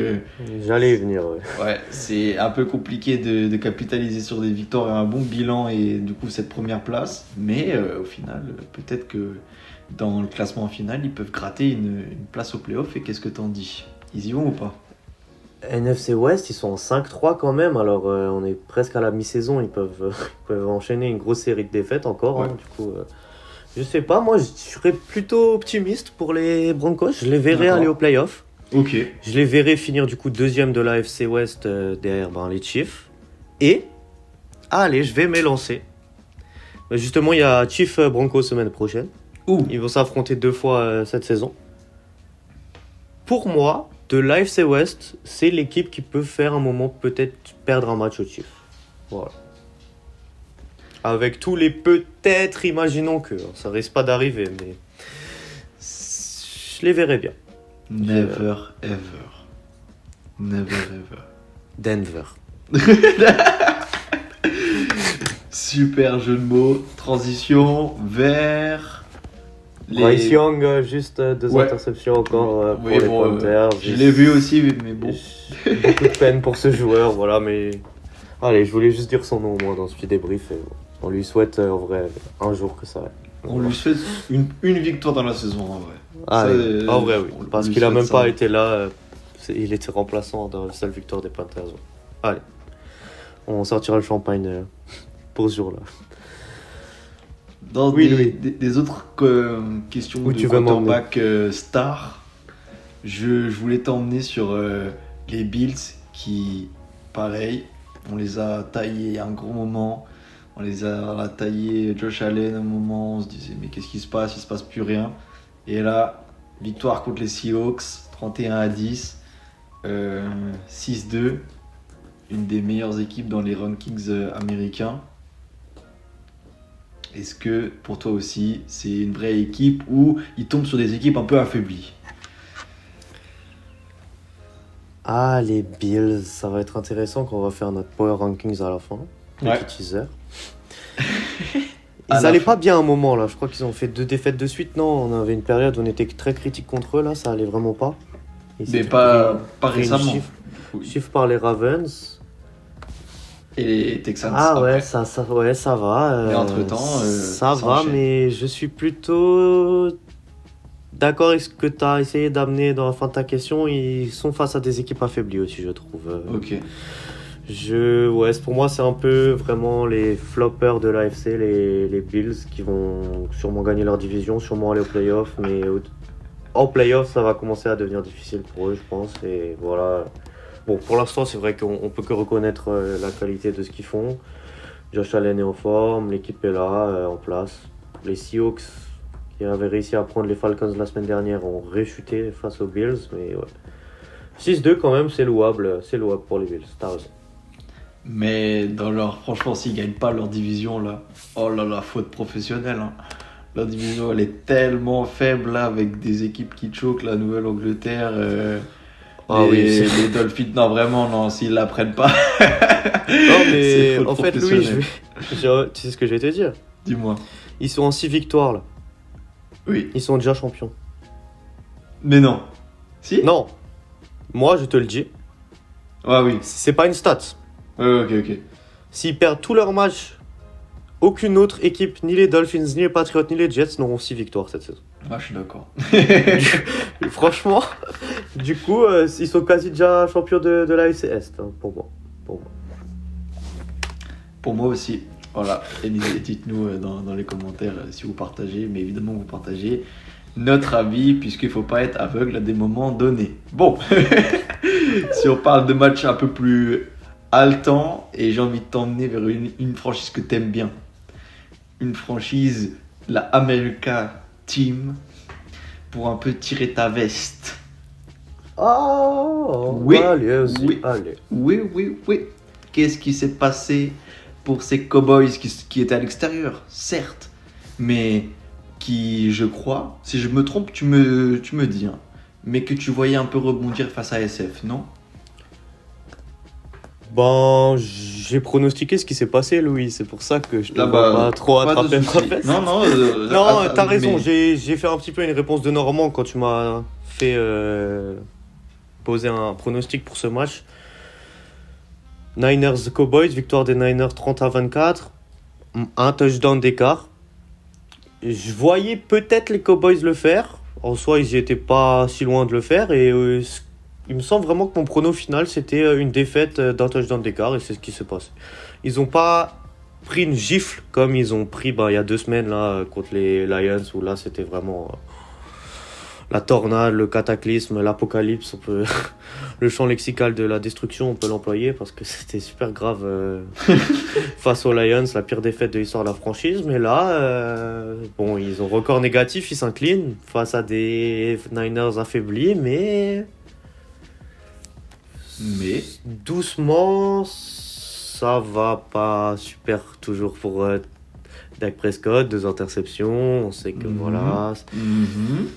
J'allais y venir, ouais, c'est un peu compliqué de capitaliser sur des victoires et un bon bilan, et du coup cette première place. Mais au final, peut-être que dans le classement final, ils peuvent gratter une place au play-off. Et qu'est-ce que t'en dis ? Ils y vont ou pas ? NFC West, ils sont en 5-3 quand même, alors on est presque à la mi-saison, ils peuvent enchaîner une grosse série de défaites encore, ouais. Hein, du coup, je sais pas, moi je serais plutôt optimiste pour les Broncos, je les verrais aller au playoff. Ok. Je les verrais finir du coup deuxième de la AFC West derrière les Chiefs, et allez, je vais m'élancer. Justement, il y a Chiefs Broncos semaine prochaine, ils vont s'affronter 2 fois cette saison. Pour moi, de l'AFC West, c'est l'équipe qui peut faire un moment peut-être perdre un match aux Chiefs. Voilà. Avec tous les peut-être, imaginons que ça risque pas d'arriver, mais je les verrai bien. Never ever. Never ever. Denver. Super jeu de mots. Transition vers... Bryce Young, juste 2 interceptions encore pour les Panthers. Je l'ai vu aussi, mais bon. J'ai beaucoup de peine pour ce joueur, voilà, mais... Allez, je voulais juste dire son nom au moins dans ce petit débrief. Et on lui souhaite en vrai un jour que ça aille. On lui souhaite une victoire dans la saison, en vrai. En vrai, oui. Parce qu'il a même pas été là Il était remplaçant dans la seule victoire des Panthers. Ouais. Allez, on sortira le champagne pour ce jour-là. Dans Oui, des, Louis. des autres questions Où de tu veux m'emmener? quarterback star, je voulais t'emmener sur les Bills qui, pareil, on les a taillés un gros moment. On a taillé Josh Allen un moment, on se disait mais qu'est-ce qui se passe? Il se passe plus rien. Et là, victoire contre les Seahawks, 31-10, 6-2, une des meilleures équipes dans les rankings américains. Est-ce que pour toi aussi, c'est une vraie équipe ou ils tombent sur des équipes un peu affaiblies? Ah, les Bills, ça va être intéressant quand on va faire notre Power Rankings à la fin. Le Ouais. petit teaser. À Ils la allaient fin. pas bien à un moment là. Je crois qu'ils ont fait 2 défaites de suite. Non, on avait une période où on était très critique contre eux là. Ça allait vraiment pas. Ils Mais s'étaient pas pris une récemment. chiffre par les Ravens. Et les Texans. Ah ouais, après. ça va. Et entre-temps, ça ça va, enchaîne. mais je suis plutôt d'accord avec ce que tu as essayé d'amener dans la fin de ta question. Ils sont face à des équipes affaiblies aussi, je trouve. Ok. Pour moi, c'est un peu vraiment les floppers de l'AFC, les Bills, qui vont sûrement gagner leur division, sûrement aller aux playoffs, mais en playoffs, ça va commencer à devenir difficile pour eux, je pense. Et voilà. Bon, pour l'instant, c'est vrai qu'on peut que reconnaître la qualité de ce qu'ils font. Josh Allen est en forme, l'équipe est là, en place. Les Seahawks, qui avaient réussi à prendre les Falcons la semaine dernière, ont réchuté face aux Bills, mais ouais. 6-2 quand même, c'est louable pour les Bills, t'as raison. Mais franchement, s'ils gagnent pas leur division là, oh là là, faute professionnelle. Hein. Leur division, elle est tellement faible là, avec des équipes qui choquent, la Nouvelle-Angleterre, les Dolphins. Non, vraiment, non, s'ils la prennent pas. Non, c'est mais faute en fait, Louis, professionnelle. tu sais ce que je vais te dire? Dis-moi. Ils sont en 6 victoires là. Oui. Ils sont déjà champions. Mais non. Si? Non, moi je te le dis, Ah oui. c'est pas une stat. Ouais, ok. S'ils perdent tous leurs matchs, aucune autre équipe, ni les Dolphins, ni les Patriots, ni les Jets n'auront 6 victoires cette saison. Ah, je suis d'accord. Franchement, du coup, ils sont quasi déjà champions de la AFC Est, hein, pour moi. Pour moi aussi. Voilà. Et dites-nous dans les commentaires si vous partagez, mais évidemment vous partagez notre avis, puisqu'il ne faut pas être aveugle à des moments donnés. Bon, si on parle de matchs un peu plus haletants, et j'ai envie de t'emmener vers une franchise que t'aimes bien. Une franchise, la America Team, pour un peu tirer ta veste. Oh, Oui, allez. Oui. Qu'est-ce qui s'est passé pour ces Cowboys qui étaient à l'extérieur, certes, mais qui, je crois, si je me trompe, tu me dis, hein, mais que tu voyais un peu rebondir face à SF, non? Ben, j'ai pronostiqué ce qui s'est passé, Louis. C'est pour ça que je te Là, vois bah, pas trop pas de attraper ma souci. veste. Non, Non, attends, t'as raison. mais- J'ai fait un petit peu une réponse de Normand quand tu m'as fait poser un pronostic pour ce match. Niners Cowboys, victoire des Niners 30-24. Un touchdown d'écart. Je voyais peut-être les Cowboys le faire. En soi, ils n'étaient pas si loin de le faire. Et il me semble vraiment que mon prono final, c'était une défaite d'un touchdown d'écart. Et c'est ce qui s'est passé. Ils n'ont pas pris une gifle comme ils ont pris il y a 2 semaines là, contre les Lions. Où là, c'était vraiment la tornade, le cataclysme, l'apocalypse. Le champ lexical de la destruction, on peut l'employer parce que c'était super grave face aux Lions, la pire défaite de l'histoire de la franchise. Mais là, ils ont record négatif, ils s'inclinent face à des Niners affaiblis, mais doucement, ça va pas super toujours pour Dak Prescott, 2 interceptions, on sait que voilà. Mhm.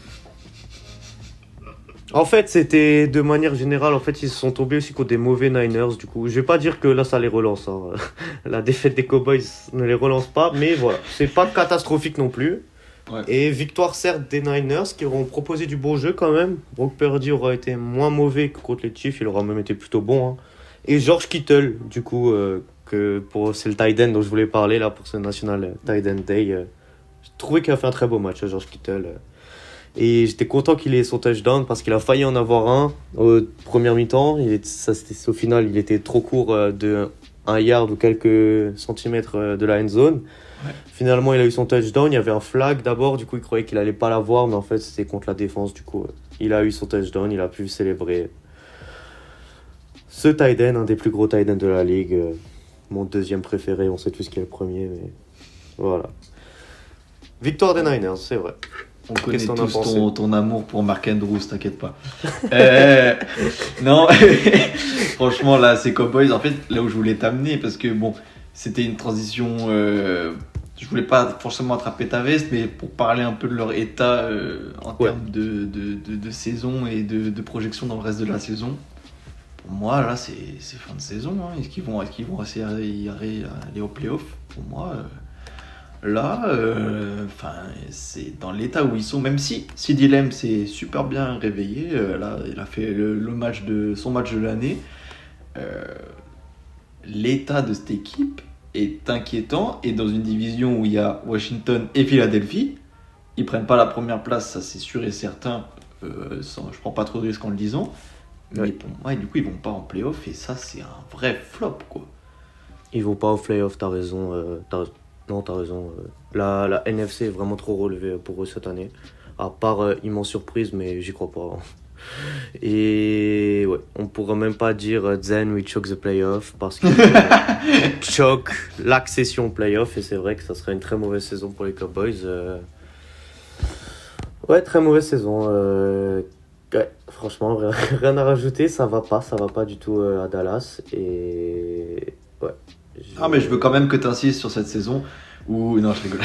En fait, c'était de manière générale, ils se sont tombés aussi contre des mauvais Niners. Du coup, je vais pas dire que là, ça les relance. Hein. La défaite des Cowboys ne les relance pas, mais voilà, c'est pas catastrophique non plus. Ouais. Et victoire certes des Niners qui auront proposé du bon jeu quand même. Brock Purdy aura été moins mauvais que contre les Chiefs, il aura même été plutôt bon. Hein. Et George Kittle, du coup, c'est le tight end dont je voulais parler là pour ce National Tight End Day. J'ai trouvé qu'il a fait un très beau match, George Kittle. Et j'étais content qu'il ait son touchdown parce qu'il a failli en avoir un au première mi-temps. Au final, il était trop court de 1 yard ou quelques centimètres de la end zone. Ouais. Finalement, il a eu son touchdown. Il y avait un flag d'abord. Du coup, il croyait qu'il allait pas l'avoir, mais en fait, c'était contre la défense. Du coup, il a eu son touchdown. Il a pu célébrer ce tight end, un des plus gros tight ends de la ligue. Mon deuxième préféré. On sait tous qui est le premier, mais voilà. Victoire des Niners, c'est vrai. On connaît Qu'est-ce que t'en as tous pensé ton amour pour Mark Andrews, t'inquiète pas. Non, franchement, là, c'est Cowboys. En fait, là où je voulais t'amener, parce que bon, c'était une transition. Je voulais pas forcément attraper ta veste, mais pour parler un peu de leur état en termes de saison et de projection dans le reste de la saison. Pour moi, là, c'est fin de saison. Hein. Est-ce qu'ils vont y aller aux playoffs? Pour moi. Là, c'est dans l'état où ils sont, même si CeeDee Lamb s'est super bien réveillé, là, il a fait son match de l'année. L'état de cette équipe est inquiétant, et dans une division où il y a Washington et Philadelphie, ils prennent pas la première place, ça c'est sûr et certain, je prends pas trop de risques en le disant, mais pour moi, du coup, ils vont pas en playoff, et ça, c'est un vrai flop, quoi. Ils vont pas au playoff, t'as raison. Non, t'as raison. La NFC est vraiment trop relevée pour eux cette année. À part immense surprise, mais j'y crois pas. Et ouais, on pourrait même pas dire then we choke the playoff parce que choke l'accession playoff, et c'est vrai que ça serait une très mauvaise saison pour les Cowboys. Ouais, très mauvaise saison. Ouais, franchement, rien à rajouter, ça va pas du tout à Dallas. Et ouais. Mais je veux quand même que tu insistes sur cette saison où... Non, je rigole.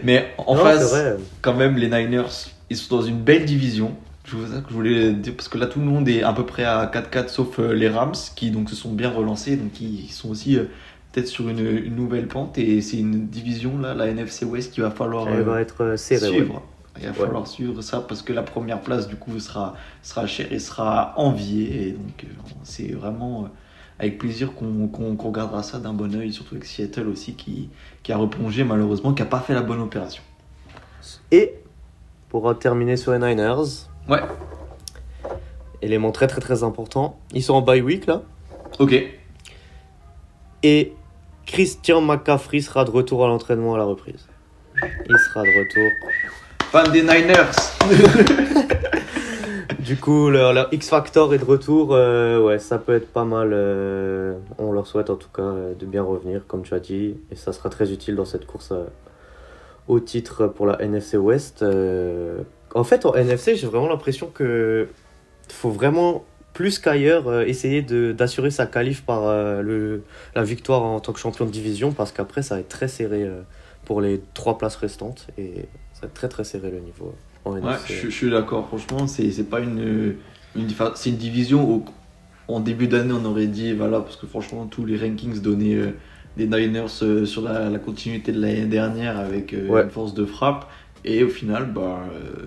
Mais en Non, face, c'est vrai. quand même, les Niners, ils sont dans une belle division. Je voulais dire, parce que là, tout le monde est à peu près à 4-4, sauf les Rams, qui donc se sont bien relancés. Donc, ils sont aussi peut-être sur une nouvelle pente. Et c'est une division, là, la NFC West, qu'il va falloir Elle va être serrée. suivre. Ouais. Il va falloir suivre ça, parce que la première place, du coup, sera chère et sera enviée. Et donc, c'est vraiment... avec plaisir qu'on regardera ça d'un bon oeil, surtout avec Seattle aussi qui a replongé malheureusement, qui n'a pas fait la bonne opération. Et pour terminer sur les Niners, Ouais, élément très très très important, ils sont en bye week là, ok. et Christian McCaffrey sera de retour à l'entraînement à la reprise. Il sera de retour. Fan des Niners. Du coup, leur X-Factor est de retour. Ouais, ça peut être pas mal. On leur souhaite en tout cas de bien revenir, comme tu as dit. Et ça sera très utile dans cette course au titre pour la NFC West. En fait, en NFC, j'ai vraiment l'impression qu'il faut vraiment, plus qu'ailleurs, essayer d'assurer sa qualif par la victoire en tant que champion de division. Parce qu'après, ça va être très serré pour les 3 places restantes. Et ça va être très très serré le niveau. Ouais, je suis d'accord. Franchement, c'est pas c'est une division où en début d'année on aurait dit voilà, parce que franchement tous les rankings donnaient des Niners sur la continuité de l'année dernière avec une force de frappe, et au final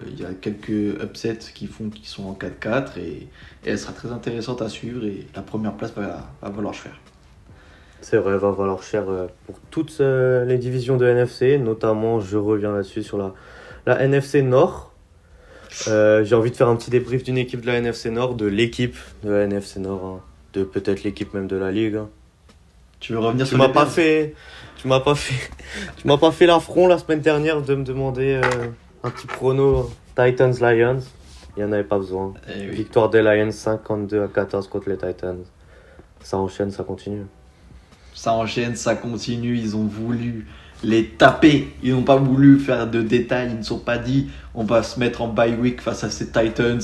il y a quelques upsets qui sont en 4-4, et elle sera très intéressante à suivre, et la première place va valoir cher. C'est vrai, va valoir cher pour toutes les divisions de NFC, notamment je reviens là-dessus sur la NFC Nord. J'ai envie de faire un petit débrief d'une équipe de la NFC Nord, de l'équipe de la NFC Nord, hein, de peut-être l'équipe même de la Ligue. Hein. Tu veux revenir Tu sur m'as les pas Bears? tu m'as pas fait l'affront la semaine dernière de me demander un petit prono Titans Lions. Il y en avait pas besoin. Eh oui. Victoire des Lions 52-14 contre les Titans. Ça enchaîne, ça continue. Ça enchaîne, ça continue, ils ont voulu les taper, ils n'ont pas voulu faire de détails, ils ne sont pas dit on va se mettre en bye week face à ces Titans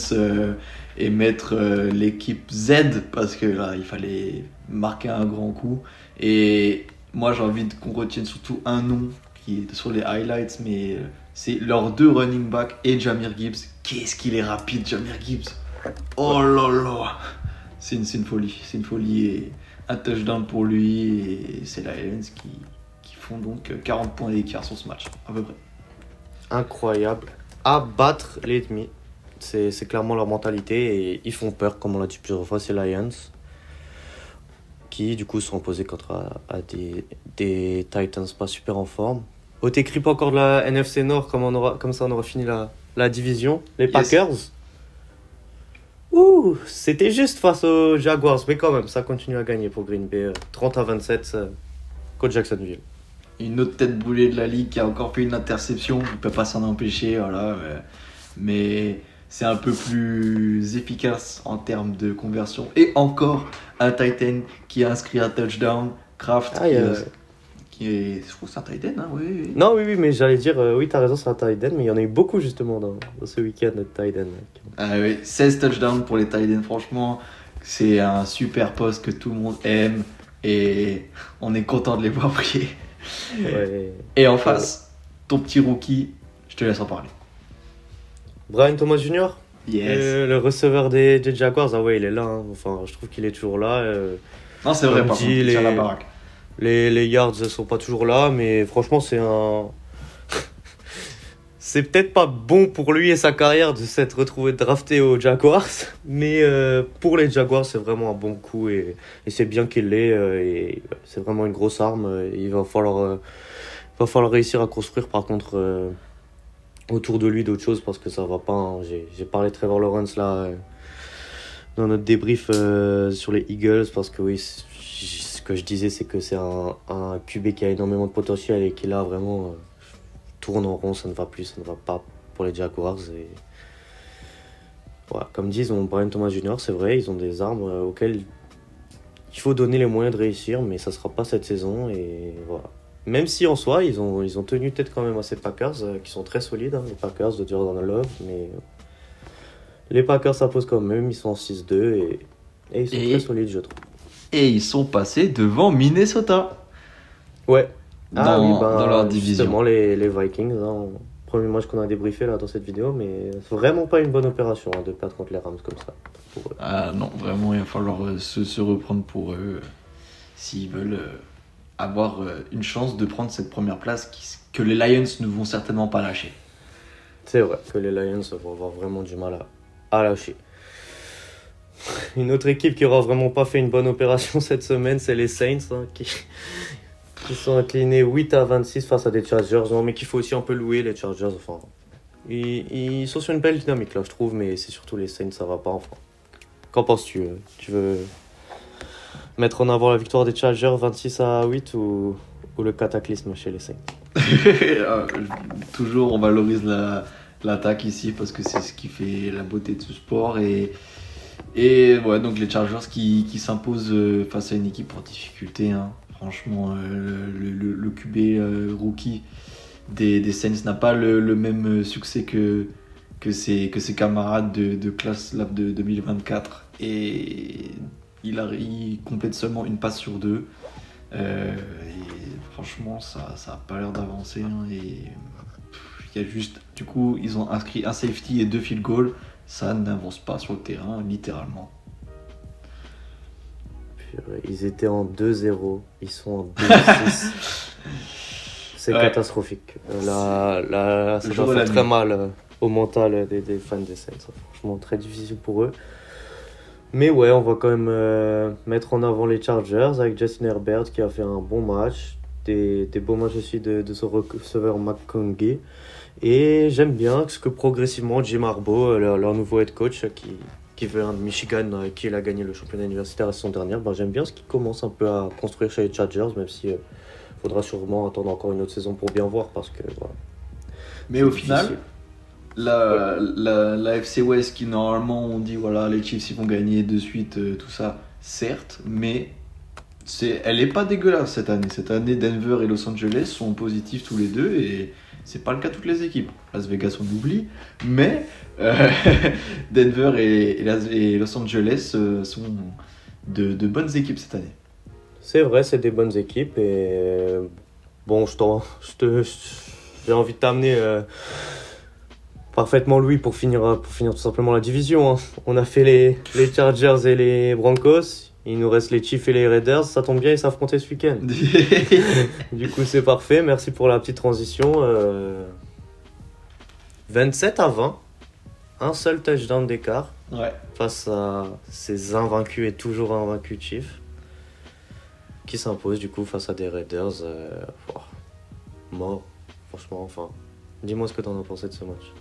et mettre l'équipe Z, parce que là il fallait marquer un grand coup. Et moi j'ai envie qu'on retienne surtout un nom qui est sur les highlights, mais c'est leurs 2 running backs et Jahmyr Gibbs. Qu'est-ce qu'il est rapide, Jahmyr Gibbs! Oh là là, c'est une folie, et un touchdown pour lui, et c'est la Lions qui font donc 40 points d'écart sur ce match, à peu près. Incroyable. Abattre les ennemis. C'est clairement leur mentalité, et ils font peur, comme on l'a dit plusieurs fois, c'est Lions. Qui du coup sont opposés contre à des Titans pas super en forme. Oh, t'écris pas encore de la NFC Nord, comme ça on aura fini la division, les Yes. Packers. Ouh, c'était juste face aux Jaguars, mais quand même, ça continue à gagner pour Green Bay. 30-27 contre Jacksonville. Une autre tête brûlée de la ligue qui a encore fait une interception. Il peut pas s'en empêcher, voilà. Mais c'est un peu plus efficace en termes de conversion. Et encore un Titan qui a inscrit un touchdown. Kraft qui est. Je trouve que c'est un Titan, hein, oui. Non, oui, mais j'allais dire, oui, t'as raison, c'est un tight end, mais il y en a eu beaucoup justement dans ce week-end de tight end. Ah oui, 16 touchdowns pour les Titans, franchement, c'est un super poste que tout le monde aime et on est content de les voir briller. Ouais. Et en face, ton petit rookie, je te laisse en parler. Brian Thomas Jr., Yes. le receveur des Jaguars, ah ouais, il est là. Hein. Enfin, je trouve qu'il est toujours là. Non, c'est vrai, comme par dit, contre, il tient les- la baraque. Les yards sont pas toujours là, mais franchement, c'est un. C'est peut-être pas bon pour lui et sa carrière de s'être retrouvé drafté aux Jaguars, mais pour les Jaguars, c'est vraiment un bon coup et c'est bien qu'il l'ait. Et c'est vraiment une grosse arme. Il va falloir réussir à construire par contre autour de lui d'autres choses parce que ça va pas. Hein. J'ai parlé de Trevor Lawrence là dans notre débrief sur les Eagles parce que oui, ce que je disais, c'est que c'est un QB qui a énormément de potentiel et qui là vraiment tourne en rond, ça ne va plus, ça ne va pas pour les Jaguars. Et voilà, comme disent, ils ont Brian Thomas Jr., c'est vrai, ils ont des armes auxquelles il faut donner les moyens de réussir, mais ça ne sera pas cette saison. Et voilà. Même si en soi, ils ont tenu tête quand même à ces Packers qui sont très solides, hein, les Packers de Jordan Love, mais les Packers s'imposent quand même, ils sont en 6-2 et ils sont très solides, je trouve. Et ils sont passés devant Minnesota Ouais. dans leur division. Justement, les Vikings, hein, premier match qu'on a débriefé là dans cette vidéo, mais c'est vraiment pas une bonne opération hein, de perdre contre les Rams comme ça. Pour eux. Ah non, vraiment, il va falloir se reprendre pour eux s'ils veulent avoir une chance de prendre cette première place que les Lions ne vont certainement pas lâcher. C'est vrai que les Lions vont avoir vraiment du mal à lâcher. Une autre équipe qui aura vraiment pas fait une bonne opération cette semaine, c'est les Saints hein, qui sont inclinés 8-26 face à des Chargers. Non, mais qu'il faut aussi un peu louer les Chargers. Enfin, ils sont sur une belle dynamique là, je trouve, mais c'est surtout les Saints, ça va pas. Enfin, qu'en penses-tu Tu veux mettre en avant la victoire des Chargers 26-8 ou le cataclysme chez les Saints? Toujours, on valorise l'attaque ici parce que c'est ce qui fait la beauté de ce sport. Et ouais, donc les Chargers qui s'imposent face à une équipe en difficulté. Hein. Franchement, le QB rookie des Saints n'a pas le même succès que ses camarades de classe lab de 2024. Et il complète seulement une passe sur deux. Et franchement, ça a pas l'air d'avancer. Hein. Et il y a juste, du coup, ils ont inscrit un safety et 2 field goals. Ça n'avance pas sur le terrain, littéralement. Ils étaient en 2-0, ils sont en 2-6. C'est Ouais. catastrophique. Là, ça Le jour doit et la faire très nuit. mal au mental des fans des Saints. Franchement, très difficile pour eux. Mais ouais, on va quand même mettre en avant les Chargers avec Justin Herbert qui a fait un bon match. Des beaux matchs aussi de son receveur McConkey. Et j'aime bien ce que progressivement Jim Harbaugh, leur nouveau head coach qui vient de Michigan, qui a gagné le championnat universitaire la saison dernière, j'aime bien ce qu'il commence un peu à construire chez les Chargers, même si faudra sûrement attendre encore une autre saison pour bien voir parce que voilà. Mais au C'est final, difficile. la FC West qui normalement on dit voilà les Chiefs ils vont gagner de suite tout ça, certes, mais elle est pas dégueulasse cette année. Cette année Denver et Los Angeles sont positifs tous les deux et c'est pas le cas de toutes les équipes. Las Vegas on oublie, mais Denver et Los Angeles sont de bonnes équipes cette année. C'est vrai, c'est des bonnes équipes et bon, j'ai envie de t'amener parfaitement Louis pour finir tout simplement la division. Hein. On a fait les Chargers et les Broncos. Il nous reste les Chiefs et les Raiders. Ça tombe bien, ils s'affrontaient ce week-end. Du coup, c'est parfait. Merci pour la petite transition. 27-20. Un seul touchdown d'écart Ouais. face à ces invaincus et toujours invaincus Chiefs qui s'imposent du coup face à des Raiders morts. Franchement, enfin, dis-moi ce que t'en as pensé de ce match.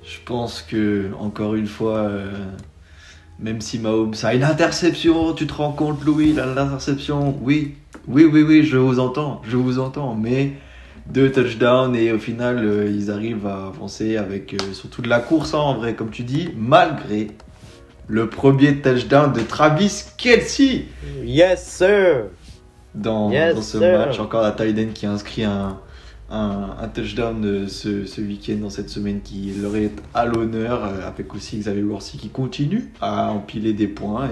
Je pense que, encore une fois, même si Mahomes a une interception, tu te rends compte, Louis, l'interception, oui, oui, oui, oui, je vous entends, mais 2 touchdowns et au final, ils arrivent à avancer avec surtout de la course, hein, en vrai, comme tu dis, malgré le premier touchdown de Travis Kelce Yes, sir! dans ce sir. match. Encore la tight end qui a inscrit un touchdown ce week-end dans cette semaine qui leur est à l'honneur, avec aussi Xavier Worthy qui continue à empiler des points.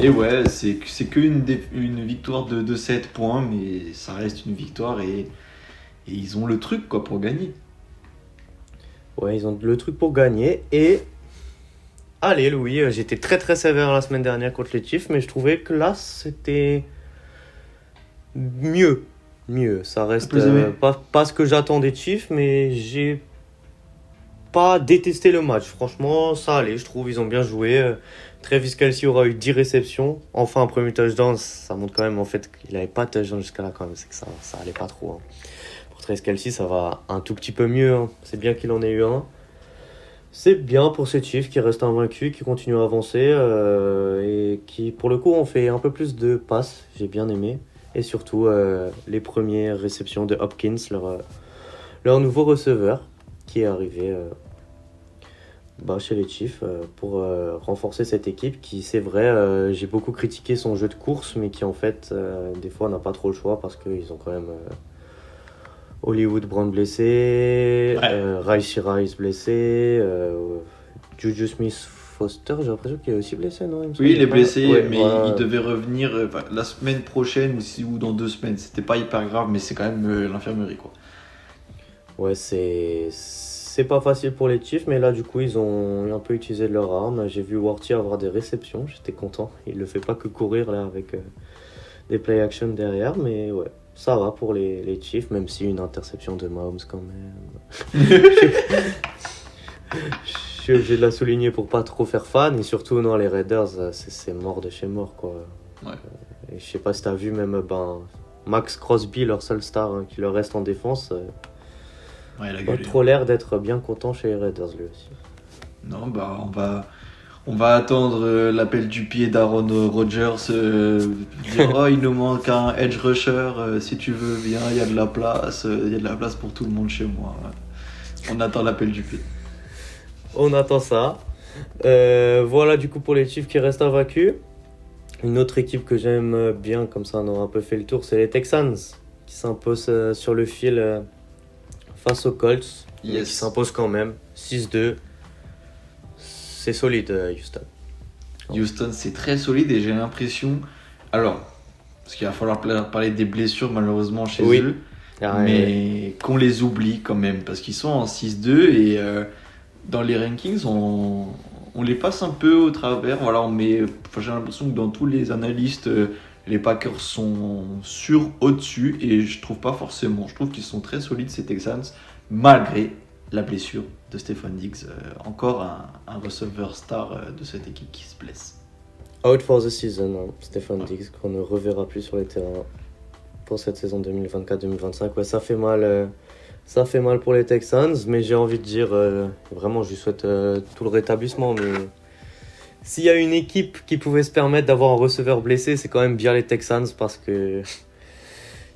Et ouais, c'est qu'une une victoire de 7 points, mais ça reste une victoire et ils ont le truc quoi pour gagner. Ouais, ils ont le truc pour gagner. Et allez, Louis, j'étais très très sévère la semaine dernière contre les Chiefs, mais je trouvais que là, c'était mieux. Mieux. Ça reste Plus aimé. pas ce que j'attends des Chiefs, mais j'ai pas détesté le match. Franchement, ça allait, je trouve. Ils ont bien joué. Travis Kelce aura eu 10 réceptions. Enfin, un premier touchdown, ça montre quand même en fait qu'il n'avait pas de touchdown jusqu'à là quand même. C'est que ça allait pas trop, hein. Pour Travis Kelce, ça va un tout petit peu mieux, hein. C'est bien qu'il en ait eu un. C'est bien pour ces Chiefs qui restent invaincus, qui continuent à avancer et qui, pour le coup, ont fait un peu plus de passes. J'ai bien aimé. Et surtout, les premières réceptions de Hopkins, leur nouveau receveur, qui est arrivé chez les Chiefs pour renforcer cette équipe qui, c'est vrai, j'ai beaucoup critiqué son jeu de course, mais qui, en fait, des fois, n'a pas trop le choix parce qu'ils ont quand même Hollywood Brown blessé, Rice blessé, Juju Smith-Foster, j'ai l'impression qu'il est aussi blessé, non? Oui, il est blessé, Ouais, mais voilà. il devait revenir la semaine prochaine ou dans 2 semaines. C'était pas hyper grave, mais c'est quand même l'infirmerie quoi. Ouais, c'est pas facile pour les Chiefs, mais là, du coup, ils ont un peu utilisé de leur arme. J'ai vu Worthy avoir des réceptions, j'étais content. Il ne fait pas que courir là avec des play-action derrière, mais ouais, ça va pour les Chiefs, même si une interception de Mahomes quand même. Je suis obligé de la souligner pour pas trop faire fan, et surtout, non, les Raiders, c'est mort de chez mort, quoi. Ouais. Et je sais pas si t'as vu même Max Crosby, leur seul star, hein, qui leur reste en défense. Ouais, il a Pas gueulé. trop l'air d'être bien content chez les Raiders lui aussi. Non, bah on va attendre l'appel du pied d'Aaron Rodgers, dire oh il nous manque un edge rusher, si tu veux viens, il y a de la place, il y a de la place pour tout le monde chez moi. Ouais. On attend l'appel du pied. On attend ça. Voilà du coup pour les Chiefs qui restent invaincus. Une autre équipe que j'aime bien, comme ça on aura un peu fait le tour, c'est les Texans qui s'imposent sur le fil face aux Colts. Mais Yes. qui s'imposent quand même 6-2. C'est solide Houston. Houston c'est très solide et j'ai l'impression, alors parce qu'il va falloir parler des blessures malheureusement chez Oui. eux, Ah, mais qu'on les oublie quand même parce qu'ils sont en 6-2 et dans les rankings on les passe un peu au travers. Voilà, j'ai l'impression que dans tous les analystes les Packers sont au-dessus et je trouve pas forcément. Je trouve qu'ils sont très solides ces Texans malgré la blessure de Stefon Diggs, encore un receveur star de cette équipe qui se blesse. Out for the season, hein, Stefon Diggs, qu'on ne reverra plus sur les terrains pour cette saison 2024-2025. Ouais, ça fait mal pour les Texans, mais j'ai envie de dire, vraiment, je lui souhaite tout le rétablissement. Mais s'il y a une équipe qui pouvait se permettre d'avoir un receveur blessé, c'est quand même bien les Texans parce que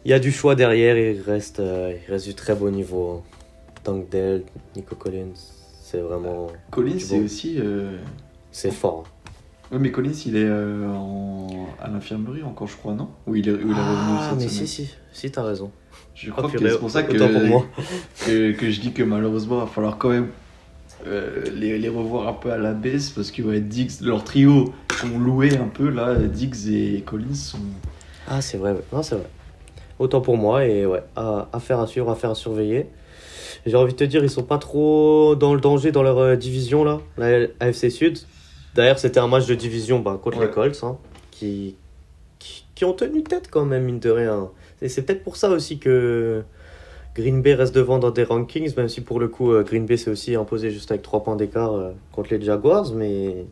il y a du choix derrière et il reste du très beau niveau, hein. Tank Dell, Nico Collins, c'est vraiment. Collins, du c'est bon. aussi. C'est fort, hein. Oui, mais Collins, il est à l'infirmerie encore, je crois, non? Ou il est revenu cette mais semaine. si, t'as raison. Je crois que purée, c'est pour ça autant pour moi. que je dis que malheureusement, il va falloir quand même les revoir un peu à la baisse parce que ouais, Diggs, leur trio sont loués un peu là. Diggs et Collins sont. Ah, c'est vrai, ouais. Non, c'est vrai. Autant pour moi, et ouais, affaire à suivre, affaire à surveiller. J'ai envie de te dire, ils sont pas trop dans le danger dans leur division, là, la AFC Sud. D'ailleurs, c'était un match de division contre Ouais. les Colts, hein, qui ont tenu tête quand même, mine de rien. Et c'est peut-être pour ça aussi que Green Bay reste devant dans des rankings, même si pour le coup, Green Bay s'est aussi imposé juste avec 3 points d'écart contre les Jaguars, mais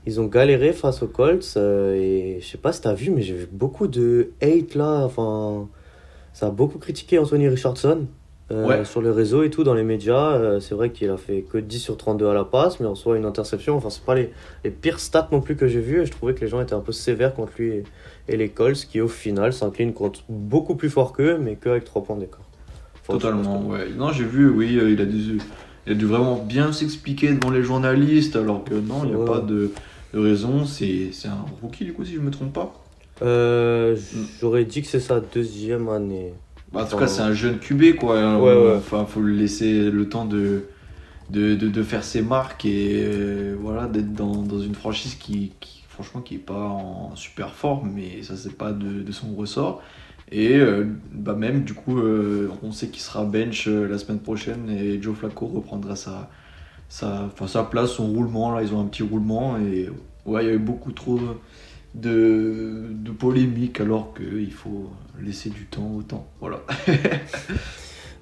ils ont galéré face aux Colts. Et je sais pas si t'as vu, mais j'ai vu beaucoup de hate là. Enfin, ça a beaucoup critiqué Anthony Richardson. Ouais. sur les réseaux et tout, dans les médias. C'est vrai qu'il a fait que 10 sur 32 à la passe, mais en soi, une interception. Enfin, c'est pas les pires stats non plus que j'ai vus. Et je trouvais que les gens étaient un peu sévères contre lui et les Colts, qui au final s'inclinent contre beaucoup plus fort qu'eux, mais qu'avec 3 points d'écart. Enfin, je pense Totalement, que- ouais. Non, j'ai vu, oui, il a dû vraiment bien s'expliquer devant les journalistes, alors que non, il n'y a Ouais. pas de raison. C'est un rookie, du coup, si je me trompe pas. J'aurais dit que c'est sa deuxième année. Bah, en tout Enfin, cas, c'est un jeune QB, quoi. Ouais. Enfin, faut lui laisser le temps de faire ses marques et voilà, d'être dans une franchise franchement, qui est pas en super forme, mais ça, c'est pas de son ressort. Et bah même, du coup, on sait qu'il sera bench la semaine prochaine et Joe Flacco reprendra sa place, son roulement. Là, ils ont un petit roulement et ouais, il y a eu beaucoup trop de polémiques alors qu'il faut laisser du temps au temps. Voilà.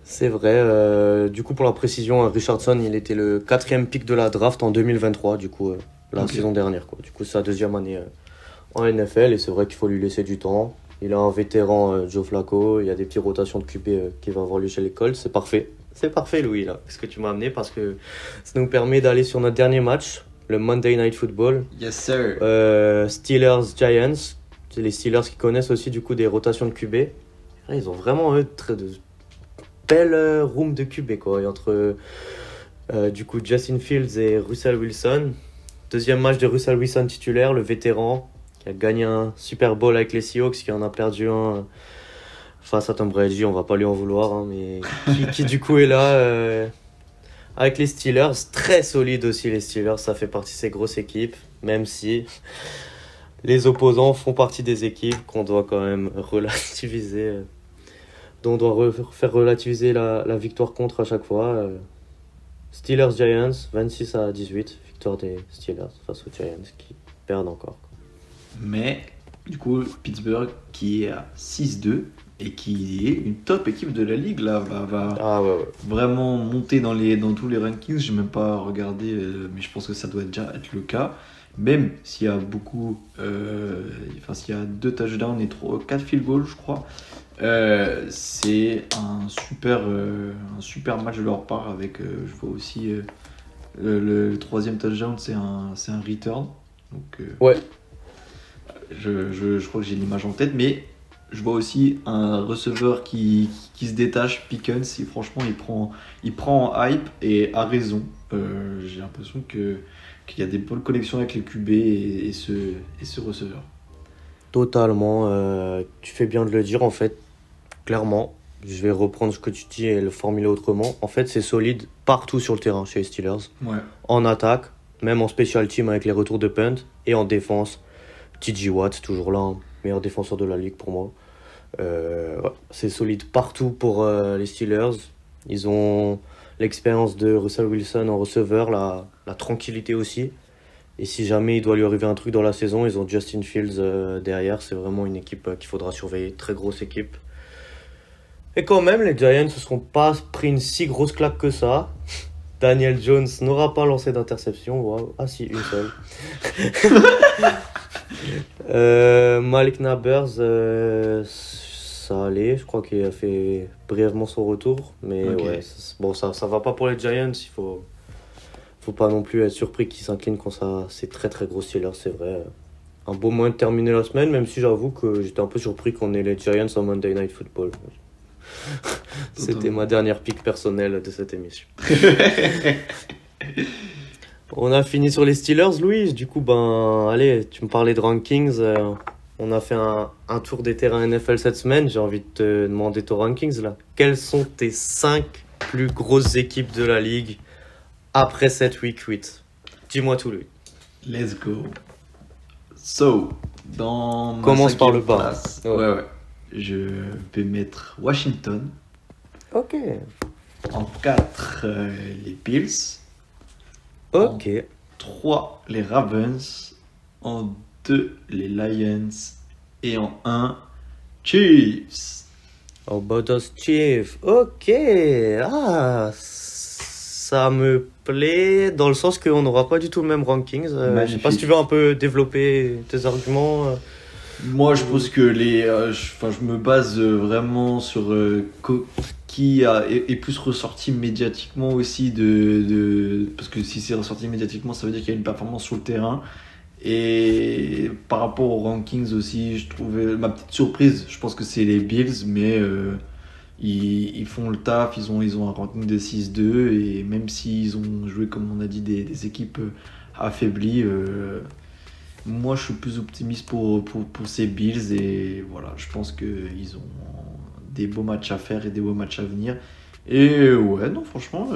C'est vrai. Du coup, pour la précision, Richardson, il était le 4e pick de la draft en 2023, du coup, la Ok. saison dernière, quoi. Du coup, c'est sa deuxième année en NFL et c'est vrai qu'il faut lui laisser du temps. Il a un vétéran, Joe Flacco, il y a des petites rotations de QB qui va avoir lieu chez les Colts, c'est parfait. C'est parfait, Louis, là, ce que tu m'as amené, parce que ça nous permet d'aller sur notre dernier match, le Monday Night Football. Yes, sir. Steelers-Giants, c'est les Steelers qui connaissent aussi du coup des rotations de QB. Ils ont vraiment de belles rooms de QB, quoi. Et entre du coup Justin Fields et Russell Wilson. Deuxième match de Russell Wilson titulaire, le vétéran qui a gagné un Super Bowl avec les Seahawks, qui en a perdu un face à Tom Brady, on va pas lui en vouloir, hein, mais qui du coup est là avec les Steelers. Très solide aussi les Steelers, ça fait partie de ces grosses équipes, même si les opposants font partie des équipes qu'on doit quand même relativiser, dont on doit faire relativiser la victoire contre à chaque fois. Steelers-Giants, 26-18, victoire des Steelers face aux Giants qui perdent encore. Mais, du coup, Pittsburgh qui est à 6-2 et qui est une top équipe de la ligue, là, va Ah ouais. vraiment monter dans tous les rankings. Je n'ai même pas regardé, mais je pense que ça doit déjà être le cas. Même s'il y a beaucoup, s'il y a 2 touchdowns et 4 field goals, je crois, c'est un super match de leur part. Avec, je vois aussi le 3e touchdown, c'est un return. Donc, Ouais. je crois que j'ai l'image en tête, mais je vois aussi un receveur qui se détache, Pickens, et franchement il prend en hype et a raison. J'ai l'impression qu'il y a des bonnes connexions avec les QB et ce receveur. Totalement. Tu fais bien de le dire en fait. Clairement, je vais reprendre ce que tu dis et le formuler autrement. En fait, c'est solide partout sur le terrain chez les Steelers. Ouais. En attaque, même en special team avec les retours de punt. Et en défense, TJ Watt, toujours là, hein, meilleur défenseur de la ligue pour moi. Ouais, c'est solide partout pour les Steelers. Ils ont l'expérience de Russell Wilson en receveur, la tranquillité aussi. Et si jamais il doit lui arriver un truc dans la saison, ils ont Justin Fields derrière. C'est vraiment une équipe qu'il faudra surveiller. Très grosse équipe. Et quand même, les Giants ne se seront pas pris une si grosse claque que ça. Daniel Jones n'aura pas lancé d'interception. Wow. Ah si, une seule. Malik Nabers, ça allait. Je crois qu'il a fait brièvement son retour. Mais Ok. ouais, bon, ça va pas pour les Giants. Il faut pas non plus être surpris qu'ils s'inclinent quand ça. C'est très très gros Steelers, c'est vrai. Un beau moyen de terminer la semaine, même si j'avoue que j'étais un peu surpris qu'on ait les Giants en Monday Night Football. C'était ma dernière pique personnelle de cette émission. On a fini sur les Steelers, Louis. Du coup, allez, tu me parlais de rankings. On a fait un tour des terrains NFL cette semaine. J'ai envie de te demander ton rankings là. Quelles sont tes 5 plus grosses équipes de la ligue après cette week 8? Dis-moi tout, Louis. Let's go. So, dans ma Commence par le 5e bas. place, Ouais. ouais. Je vais mettre Washington. Ok. En 4, les Bills. Ok. 3, les Ravens. En 2, les Lions. Et en 1, Chiefs. Oh, Bodos Chief. Ok. Ah, ça me plaît dans le sens qu'on n'aura pas du tout le même rankings. Je sais pas si Magnifique. tu veux un peu développer tes arguments. Moi, je pense que je me base vraiment sur est plus ressorti médiatiquement aussi parce que si c'est ressorti médiatiquement, ça veut dire qu'il y a une performance sur le terrain. Et par rapport aux rankings aussi, je trouvais ma petite surprise. Je pense que c'est les Bills, mais ils font le taf. Ils ont un ranking de 6-2 et même s'ils ont joué, comme on a dit, des équipes affaiblies. Moi, je suis plus optimiste pour ces Bills et voilà, je pense qu'ils ont des beaux matchs à faire et des beaux matchs à venir. Et ouais, non, franchement,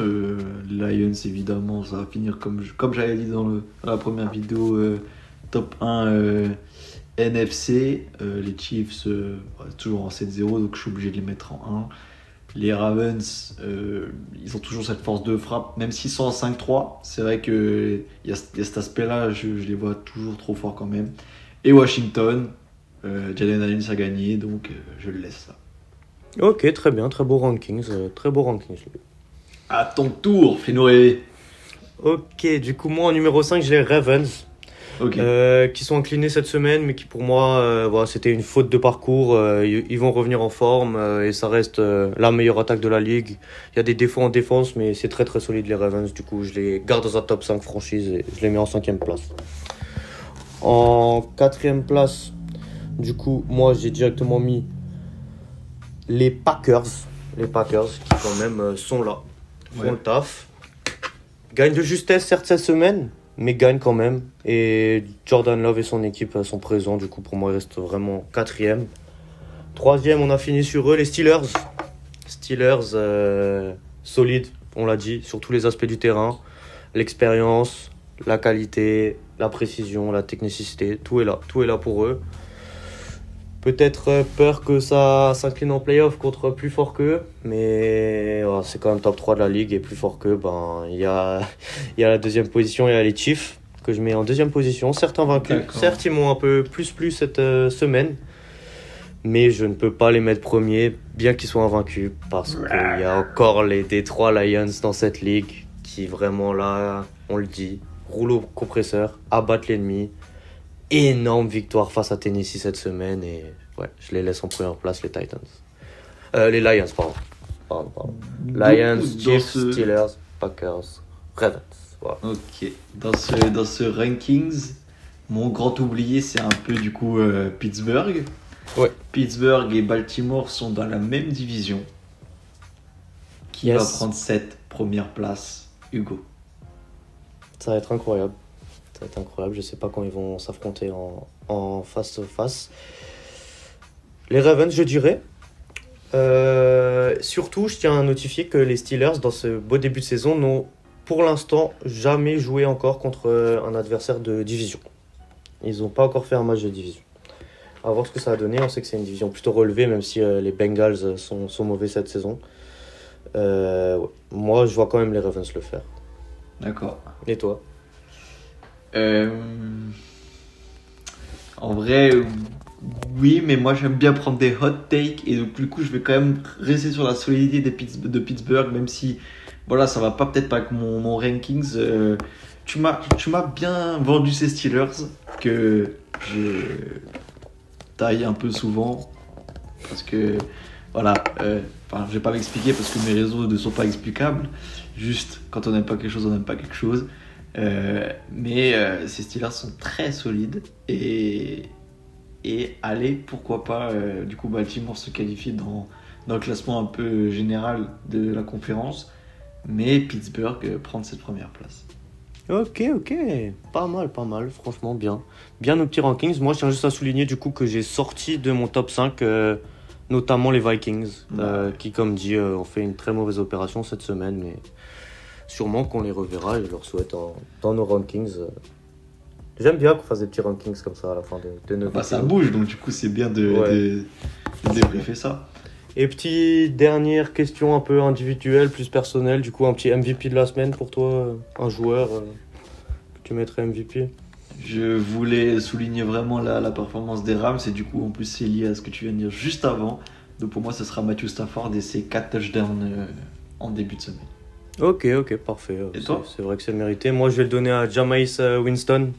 Lions, évidemment, ça va finir comme j'avais dit dans la première vidéo, top 1 NFC. Les Chiefs, toujours en 7-0, donc je suis obligé de les mettre en 1. Les Ravens, ils ont toujours cette force de frappe, même s'ils sont en 5-3. C'est vrai qu'il y a cet aspect-là, je les vois toujours trop forts quand même. Et Washington, Jalen Hurts a gagné, donc je le laisse là. Ok, très bien, très beau rankings. Très beau rankings. À ton tour, fais-nous rêver. Ok, du coup, moi en numéro 5, j'ai les Ravens. Ok. Qui sont inclinés cette semaine, mais qui pour moi, voilà, c'était une faute de parcours. Ils vont revenir en forme et ça reste la meilleure attaque de la ligue. Il y a des défauts en défense, mais c'est très très solide les Ravens. Du coup, je les garde dans un top 5 franchise et je les mets en 5e place. En 4e place, du coup, moi j'ai directement mis les Packers. Les Packers qui quand même sont là, font le taf. Gagnent de justesse certes cette semaine, mais gagne quand même. Et Jordan Love et son équipe sont présents. Du coup, pour moi, il reste vraiment 4e. 3e, on a fini sur eux, les Steelers. Steelers, solides, on l'a dit, sur tous les aspects du terrain. L'expérience, la qualité, la précision, la technicité, tout est là pour eux. Peut-être peur que ça s'incline en playoff contre plus fort qu'eux, mais c'est quand même top 3 de la ligue et plus fort qu'eux, il y a la deuxième position, il y a les Chiefs que je mets en deuxième position, certes invaincus, certes ils m'ont un peu plus plu cette semaine, mais je ne peux pas les mettre premiers, bien qu'ils soient invaincus, parce qu'il y a encore les Detroit Lions dans cette ligue qui vraiment là, on le dit, rouleau compresseur, abattent l'ennemi. Énorme victoire face à Tennessee cette semaine et ouais, je les laisse en première place, les Titans. Les Lions, pardon. Lions, Chiefs, Steelers, Packers, Ravens. Voilà. Ok. Dans ce rankings, mon grand oublié, c'est un peu du coup Pittsburgh. Ouais. Pittsburgh et Baltimore sont dans la même division. Qui va prendre cette première place, Hugo? Ça va être incroyable. Je sais pas quand ils vont s'affronter en face-to-face. Les Ravens, je dirais. Surtout, je tiens à notifier que les Steelers, dans ce beau début de saison, n'ont pour l'instant jamais joué encore contre un adversaire de division. Ils n'ont pas encore fait un match de division. À voir ce que ça va donner. On sait que c'est une division plutôt relevée, même si les Bengals sont mauvais cette saison. Moi, je vois quand même les Ravens le faire. D'accord. Et toi? En vrai, oui, mais moi j'aime bien prendre des hot takes et donc du coup je vais quand même rester sur la solidité de Pittsburgh, même si voilà, ça va pas peut-être pas avec mon rankings. Tu m'as bien vendu ces Steelers que je taille un peu souvent parce que voilà, je vais pas m'expliquer parce que mes réseaux ne sont pas explicables. Juste quand on n'aime pas quelque chose, on n'aime pas quelque chose. Mais ces Steelers sont très solides et allez, pourquoi pas du coup Baltimore se qualifier dans le classement un peu général de la conférence, mais Pittsburgh prendre cette première place. Ok, pas mal, franchement bien nos petits rankings. Moi je tiens juste à souligner du coup que j'ai sorti de mon top 5 notamment les Vikings qui comme dit ont fait une très mauvaise opération cette semaine, mais sûrement qu'on les reverra et je leur souhaite dans nos rankings. J'aime bien qu'on fasse des petits rankings comme ça à la fin de nos vidéos. Ça bouge, donc du coup c'est bien de débriefer ça. Et petite dernière question un peu individuelle, plus personnelle, du coup un petit MVP de la semaine pour toi, un joueur que tu mettrais MVP? Je voulais souligner vraiment la performance des Rams et du coup en plus c'est lié à ce que tu viens de dire juste avant. Donc pour moi ce sera Matthew Stafford et ses 4 touchdowns en début de semaine. Ok, parfait. Et toi? C'est vrai que c'est mérité. Moi, je vais le donner à Jameis Winston,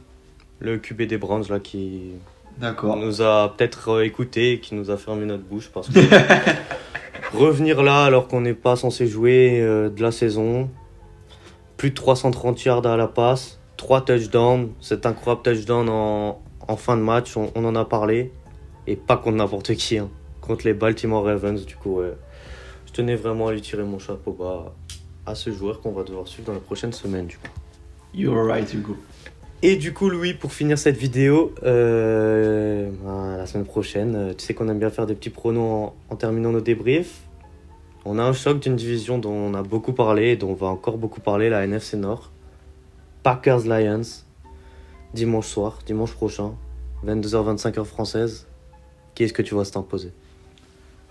le QB des Browns là, qui D'accord. nous a peut-être écouté et qui nous a fermé notre bouche parce que revenir là alors qu'on n'est pas censé jouer de la saison, plus de 330 yards à la passe, 3 touchdowns, cet incroyable touchdown en fin de match, on en a parlé, et pas contre n'importe qui, hein, contre les Baltimore Ravens. Du coup, je tenais vraiment à lui tirer mon chapeau bas à ce joueur qu'on va devoir suivre dans la prochaine semaine. Du coup. You're right, Hugo. Et du coup, Louis, pour finir cette vidéo, la semaine prochaine, tu sais qu'on aime bien faire des petits pronos en terminant nos débriefs. On a un choc d'une division dont on a beaucoup parlé et dont on va encore beaucoup parler, la NFC Nord. Packers-Lions, dimanche prochain, 22h-25 heure française. Qui est-ce que tu vois s'imposer?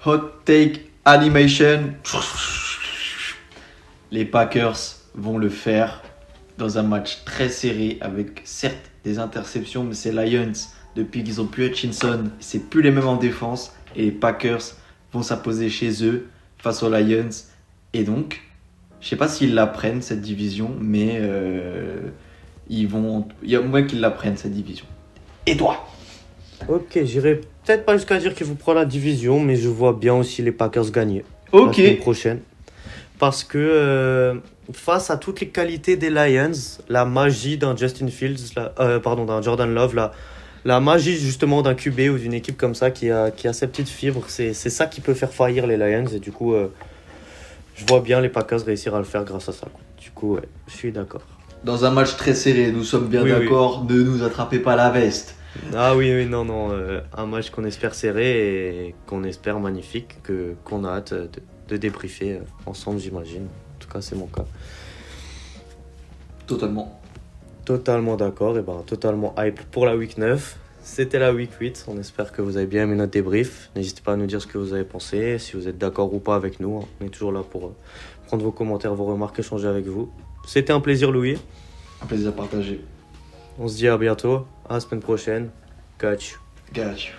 Hot take animation. Les Packers vont le faire dans un match très serré avec certes des interceptions, mais ces Lions, depuis qu'ils ont plus Hutchinson, c'est plus les mêmes en défense et les Packers vont s'imposer chez eux face aux Lions. Et donc, je sais pas s'ils la prennent cette division, mais il y a moins qu'ils la prennent cette division. Et toi? Ok, j'irai peut-être pas jusqu'à dire qu'ils vous prennent la division, mais je vois bien aussi les Packers gagner la semaine prochaine. Parce que face à toutes les qualités des Lions, la magie d'un Justin Fields, d'un Jordan Love, la magie justement d'un QB ou d'une équipe comme ça qui a ses petites fibres, c'est ça qui peut faire faillir les Lions. Et du coup, je vois bien les Packers réussir à le faire grâce à ça, quoi. Du coup, ouais, je suis d'accord. Dans un match très serré, nous sommes bien Oui, d'accord, ne nous attrapez pas la veste. Ah oui, non, un match qu'on espère serré et qu'on espère magnifique, qu'on a hâte de débriefer ensemble, j'imagine. En tout cas, c'est mon cas. Totalement d'accord, et totalement hype pour la week 9. C'était la week 8, on espère que vous avez bien aimé notre débrief. N'hésitez pas à nous dire ce que vous avez pensé, si vous êtes d'accord ou pas avec nous. On est toujours là pour prendre vos commentaires, vos remarques, échanger avec vous. C'était un plaisir, Louis. Un plaisir partagé. On se dit à bientôt, à la semaine prochaine. Catch. Gotcha.